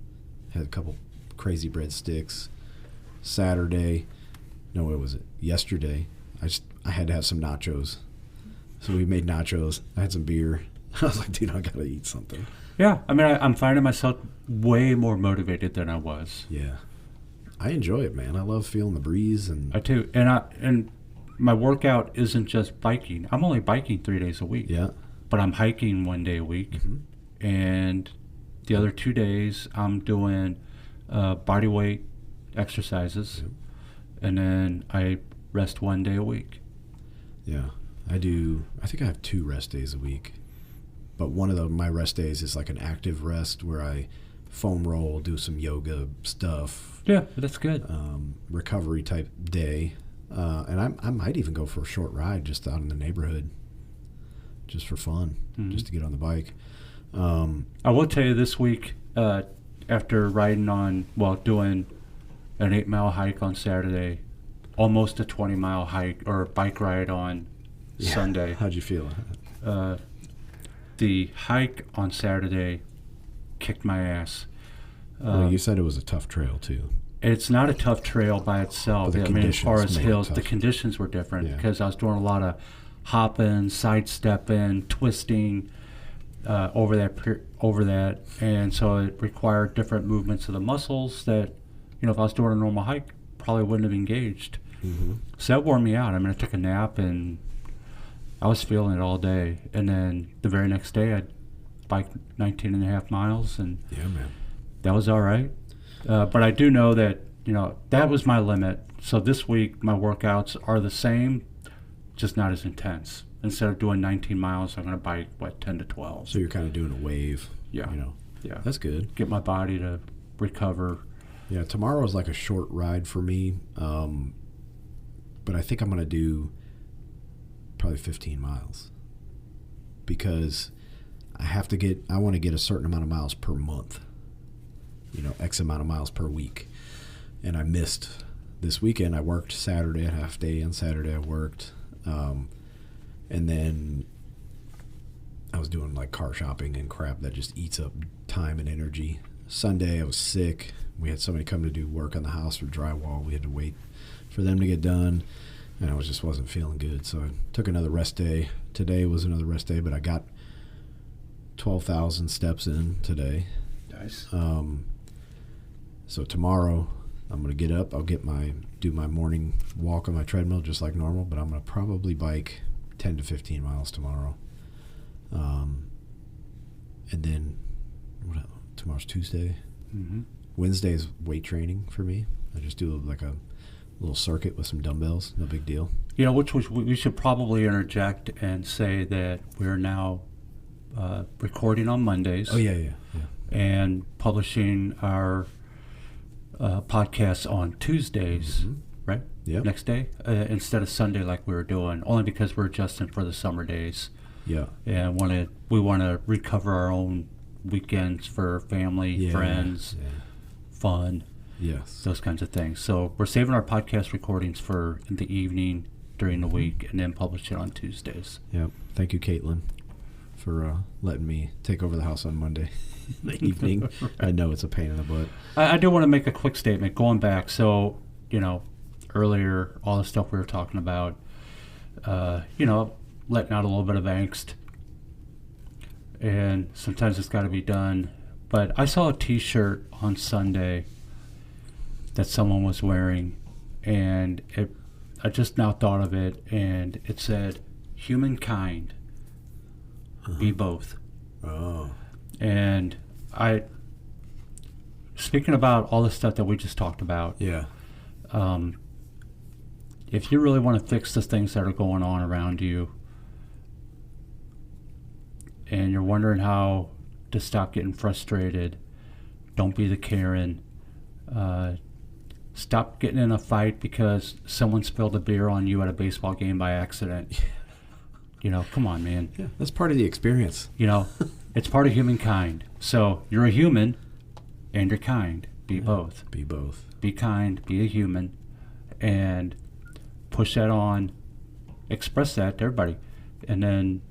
Speaker 2: Had a couple crazy breadsticks. Yesterday, I had to have some nachos. So we made nachos. I had some beer. I was like, dude, I gotta eat something.
Speaker 3: yeah. I mean, I'm finding myself way more motivated than I was.
Speaker 2: Yeah. I enjoy it, man. I love feeling the breeze and
Speaker 3: I too, and my workout isn't just biking. I'm only biking 3 days a week.
Speaker 2: yeah.
Speaker 3: But I'm hiking 1 day a week, and the other 2 days I'm doing body weight exercises, and then I rest 1 day a week.
Speaker 2: Yeah. I think I have 2 rest days a week. But one of my rest days is like an active rest where I foam roll, do some yoga stuff,
Speaker 3: Yeah, that's good.
Speaker 2: recovery type day. And I might even go for a short ride just out in the neighborhood, just for fun, just to get on the bike.
Speaker 3: I will tell you this week, after doing an 8-mile hike on Saturday, almost a 20-mile hike or bike ride on Sunday.
Speaker 2: How'd you feel?
Speaker 3: The hike on Saturday kicked my ass.
Speaker 2: Well, you said it was a tough trail too.
Speaker 3: It's not a tough trail by itself.
Speaker 2: But the
Speaker 3: I mean, as far as
Speaker 2: conditions made it
Speaker 3: hills, the
Speaker 2: tough.
Speaker 3: conditions were different
Speaker 2: Yeah.
Speaker 3: because I was doing a lot of hopping, sidestepping, twisting over that, and so it required different movements of the muscles that, if I was doing a normal hike, probably wouldn't have engaged. So that wore me out. I mean, I took a nap and I was feeling it all day, and then the very next day I biked 19 and a half miles, and
Speaker 2: Yeah, man.
Speaker 3: that was all right. But I do know that, that was my limit. So this week, my workouts are the same, just not as intense. Instead of doing 19 miles, I'm going to bike, 10 to 12.
Speaker 2: So you're kind of doing a wave.
Speaker 3: Yeah. Yeah.
Speaker 2: That's good.
Speaker 3: Get my body to recover.
Speaker 2: Yeah, tomorrow is like a short ride for me. But I think I'm going to do probably 15 miles. Because I want to get a certain amount of miles per month. X amount of miles per week. And I missed this weekend. I worked Saturday, a half day, and Saturday I worked. And then I was doing like car shopping and crap that just eats up time and energy. Sunday I was sick. We had somebody come to do work on the house for drywall. We had to wait for them to get done. And I wasn't feeling good. So I took another rest day. Today was another rest day, but I got 12,000 steps in today.
Speaker 3: Nice.
Speaker 2: So tomorrow I'm going to get up. I'll do my morning walk on my treadmill just like normal, but I'm going to probably bike 10 to 15 miles tomorrow. And then tomorrow's Tuesday. Wednesday is weight training for me. I just do like a little circuit with some dumbbells. No big deal.
Speaker 3: Which we should probably interject and say that we're now recording on Mondays.
Speaker 2: Oh, yeah.
Speaker 3: And publishing our podcasts on Tuesdays, right?
Speaker 2: Yep.
Speaker 3: Next day, instead of Sunday like we were doing, only because we're adjusting for the summer days.
Speaker 2: Yeah.
Speaker 3: And we want to recover our own weekends for family, friends, fun,
Speaker 2: Yes.
Speaker 3: those kinds of things. So we're saving our podcast recordings for in the evening during the week, and then publish it on Tuesdays.
Speaker 2: Yep. Thank you, Caitlin, for letting me take over the house on Monday evening. I know it's a pain in the butt.
Speaker 3: I do want to make a quick statement going back. So, earlier, all the stuff we were talking about, letting out a little bit of angst. And sometimes it's got to be done. But I saw a T-shirt on Sunday that someone was wearing, and I just now thought of it, and it said, "Humankind, be both."
Speaker 2: Oh.
Speaker 3: And speaking about all the stuff that we just talked about,
Speaker 2: Yeah.
Speaker 3: if you really want to fix the things that are going on around you, and you're wondering how to stop getting frustrated, don't be the Karen. Stop getting in a fight because someone spilled a beer on you at a baseball game by accident. Come on, man.
Speaker 2: Yeah, that's part of the experience.
Speaker 3: It's part of humankind. So you're a human and you're kind. Be both.
Speaker 2: Be both.
Speaker 3: Be kind, be a human, and push that on, express that to everybody. And then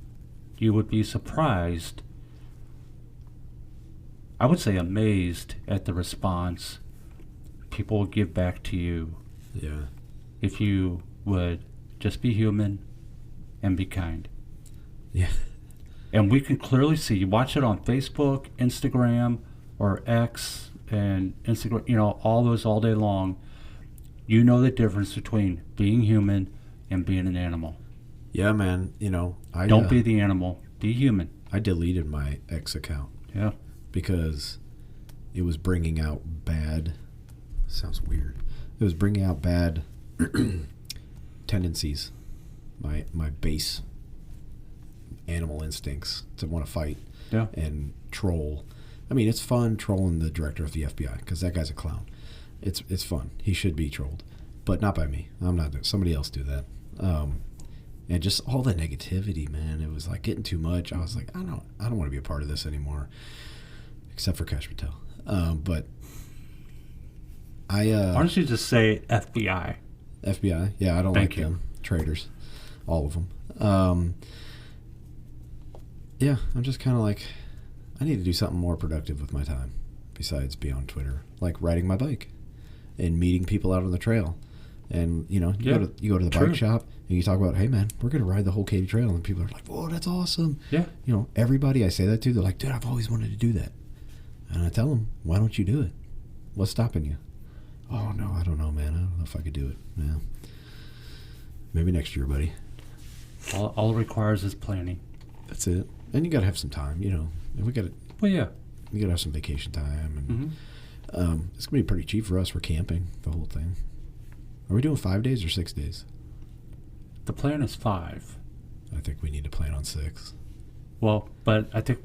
Speaker 3: you would be surprised, I would say amazed at the response people will give back to you.
Speaker 2: Yeah.
Speaker 3: If you would just be human and be kind.
Speaker 2: Yeah.
Speaker 3: And we can clearly see, you watch it on Facebook, Instagram, or X, and Instagram, all those all day long. You know the difference between being human and being an animal.
Speaker 2: Yeah, man.
Speaker 3: Don't be the animal. Be human.
Speaker 2: I deleted my X account.
Speaker 3: Yeah.
Speaker 2: Because it was bringing out bad. Sounds weird. It was bringing out bad tendencies. My base animal instincts to want to fight.
Speaker 3: Yeah.
Speaker 2: And troll. I mean, it's fun trolling the director of the FBI because that guy's a clown. It's fun. He should be trolled, but not by me. I'm not. Somebody else do that. And just all the negativity, man. It was like getting too much. I was like, I don't want to be a part of this anymore, except for Cash Patel. But
Speaker 3: why don't you just say FBI?
Speaker 2: FBI. Yeah, I don't
Speaker 3: Thank
Speaker 2: like
Speaker 3: you.
Speaker 2: them. Traitors, all of them. Yeah, I'm just kind of like, I need to do something more productive with my time besides be on Twitter, like riding my bike and meeting people out on the trail. And you go to the
Speaker 3: True.
Speaker 2: bike shop and you talk about, hey man, we're gonna ride the whole Katy Trail, and people are like, whoa, that's awesome.
Speaker 3: Yeah.
Speaker 2: Everybody I say that to, they're like, dude, I've always wanted to do that. And I tell them, why don't you do it? What's stopping you? Oh no, I don't know, man. I don't know if I could do it. Yeah. Maybe next year, buddy.
Speaker 3: All it requires is planning.
Speaker 2: That's it. And you gotta have some time. We gotta.
Speaker 3: Well, yeah.
Speaker 2: You gotta have some vacation time, and it's gonna be pretty cheap for us. We're camping the whole thing. Are we doing 5 days or 6 days?
Speaker 3: The plan is 5.
Speaker 2: I think we need to plan on 6.
Speaker 3: Well, but I think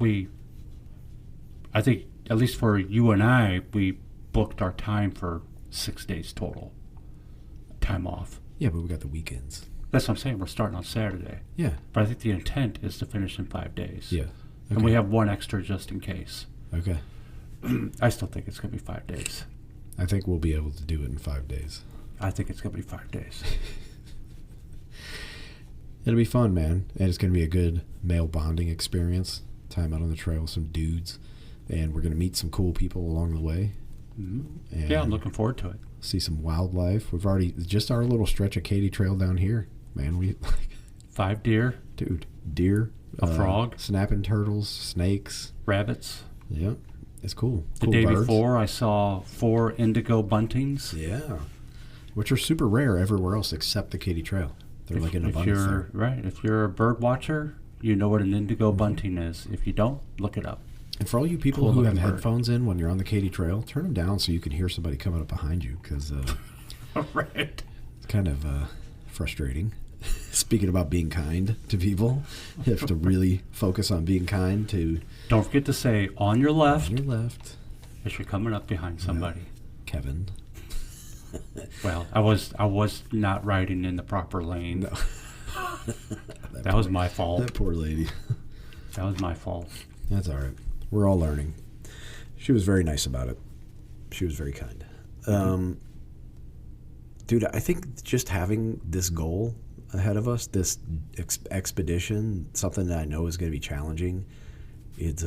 Speaker 3: at least for you and I, we booked our time for 6 days total. Time off.
Speaker 2: Yeah, but we got the weekends.
Speaker 3: That's what I'm saying. We're starting on Saturday.
Speaker 2: Yeah.
Speaker 3: But I think the intent is to finish in 5 days.
Speaker 2: Yeah. Okay.
Speaker 3: And we have one extra just in case.
Speaker 2: Okay.
Speaker 3: I still think it's going to be 5 days.
Speaker 2: I think we'll be able to do it in 5 days.
Speaker 3: I think it's going to be 5 days.
Speaker 2: It'll be fun, man. And it's going to be a good male bonding experience. Time out on the trail with some dudes. And we're going to meet some cool people along the way.
Speaker 3: Mm-hmm. Yeah, I'm looking forward to it.
Speaker 2: See some wildlife. We've already, just our little stretch of Katy Trail down here. Man, we
Speaker 3: 5 deer.
Speaker 2: Dude, deer.
Speaker 3: A frog.
Speaker 2: Snapping turtles, snakes.
Speaker 3: Rabbits.
Speaker 2: Yep. It's cool.
Speaker 3: The
Speaker 2: Cool
Speaker 3: day
Speaker 2: birds.
Speaker 3: before, I saw 4 indigo buntings.
Speaker 2: Yeah. Which are super rare everywhere else except the Katy Trail. They're like in abundance there.
Speaker 3: Right. If you're a bird watcher, you know what an indigo bunting is. If you don't, look it up.
Speaker 2: And for all you people
Speaker 3: Cool
Speaker 2: who have
Speaker 3: looking bird.
Speaker 2: headphones in when you're on the Katy Trail, turn them down so you can hear somebody coming up behind you, because
Speaker 3: Right.
Speaker 2: it's kind of frustrating. Speaking about being kind to people, you have to really focus on being kind to...
Speaker 3: Don't forget to say on your left
Speaker 2: On your left.
Speaker 3: as you're coming up behind somebody.
Speaker 2: Kevin.
Speaker 3: Well, I was not riding in the proper lane.
Speaker 2: No.
Speaker 3: That was my fault.
Speaker 2: That poor lady.
Speaker 3: That was my fault.
Speaker 2: That's all right. We're all learning. She was very nice about it. She was very kind. Dude, I think just having this goal ahead of us, this expedition, something that I know is going to be challenging, it's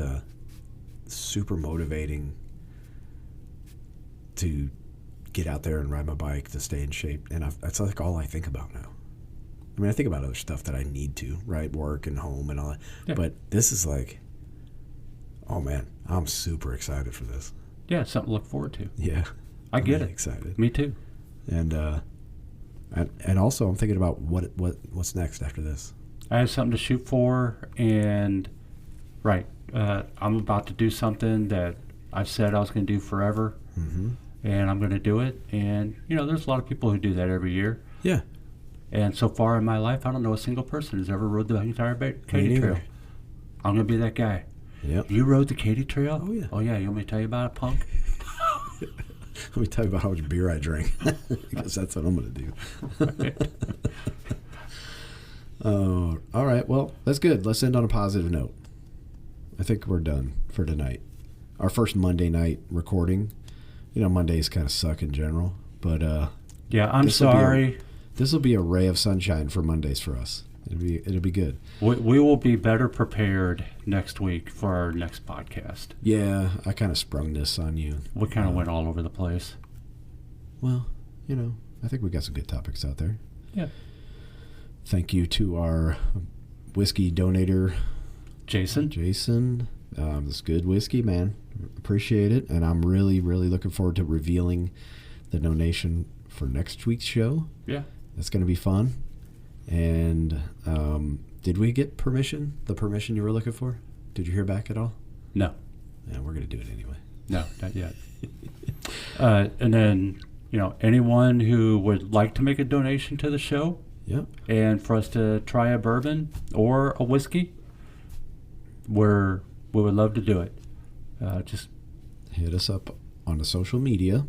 Speaker 2: super motivating to get out there and ride my bike, to stay in shape. And that's like all I think about now. I mean, I think about other stuff that I need to, right? Work and home and all that.
Speaker 3: Yeah.
Speaker 2: But this is like, oh man, I'm super excited for this.
Speaker 3: Yeah, it's something to look forward to.
Speaker 2: Yeah.
Speaker 3: I get
Speaker 2: really
Speaker 3: it.
Speaker 2: Excited.
Speaker 3: Me too.
Speaker 2: And also I'm thinking about what's next after this.
Speaker 3: I have something to shoot for, and I'm about to do something that I've said I was going to do forever, and I'm going to do it. And there's a lot of people who do that every year.
Speaker 2: Yeah.
Speaker 3: And so far in my life, I don't know a single person who's ever rode the entire Katy
Speaker 2: neither.
Speaker 3: Trail. I'm going to be that guy.
Speaker 2: Yep.
Speaker 3: You rode the Katy Trail?
Speaker 2: Oh, yeah.
Speaker 3: Oh, yeah. You want me to tell you about it, punk?
Speaker 2: Let me tell you about how much beer I drink, because that's what I'm going to do. All right. Well, that's good. Let's end on a positive note. I think we're done for tonight. Our first Monday night recording. You know, Mondays kind of suck in general, but
Speaker 3: yeah, I'm sorry.
Speaker 2: This will be a ray of sunshine for Mondays for us. It'll be good.
Speaker 3: We will be better prepared next week for our next podcast.
Speaker 2: Yeah, I kind of sprung this on you.
Speaker 3: We kind of went all over the place.
Speaker 2: Well, you know, I think we got some good topics out there.
Speaker 3: Yeah.
Speaker 2: Thank you to our whiskey donator,
Speaker 3: Jason.
Speaker 2: This good whiskey, man. Appreciate it. And I'm really, really looking forward to revealing the donation for next week's show.
Speaker 3: Yeah.
Speaker 2: It's going to be fun. And did we get permission? The permission you were looking for? Did you hear back at all?
Speaker 3: No.
Speaker 2: Yeah, we're going to do it anyway.
Speaker 3: No, not yet. And then, you know, anyone who would like to make a donation to the show,
Speaker 2: yep,
Speaker 3: and for us to try a bourbon or a whiskey, we would love to do it. Just
Speaker 2: hit us up on the social media,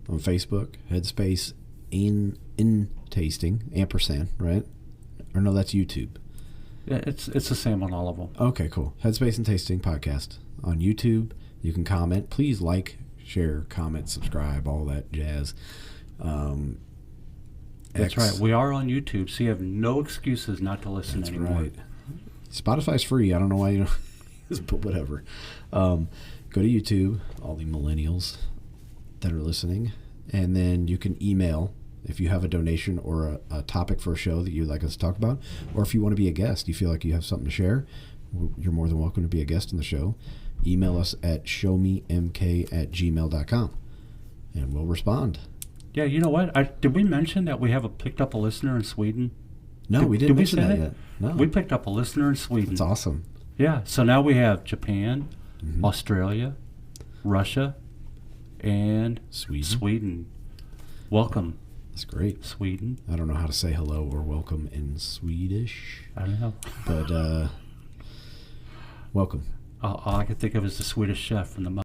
Speaker 2: on Facebook, Headspace in tasting, ampersand, right? Or no, that's YouTube.
Speaker 3: Yeah, it's the same on all of them.
Speaker 2: Okay, cool. Headspace and Tasting podcast on YouTube. You can comment. Please like, share, comment, subscribe, all that jazz.
Speaker 3: That's right. We are on YouTube, so you have no excuses not to listen anymore. Right.
Speaker 2: Spotify's free. I don't know why you don't, but whatever. Go to YouTube, all the millennials that are listening, and then you can email if you have a donation or a topic for a show that you'd like us to talk about, or if you want to be a guest, you feel like you have something to share, you're more than welcome to be a guest on the show. Email us at showmemk@gmail.com, and we'll respond.
Speaker 3: Yeah, you know what? Did we mention that we have picked up a listener in Sweden?
Speaker 2: No, we didn't mention that yet. No.
Speaker 3: We picked up a listener in Sweden.
Speaker 2: That's awesome.
Speaker 3: Yeah, so now we have Japan, Australia, Russia, and Sweden. Welcome.
Speaker 2: That's great.
Speaker 3: Sweden.
Speaker 2: I don't know how to say hello or welcome in Swedish.
Speaker 3: I don't know.
Speaker 2: But welcome.
Speaker 3: All I can think of is the Swedish chef from the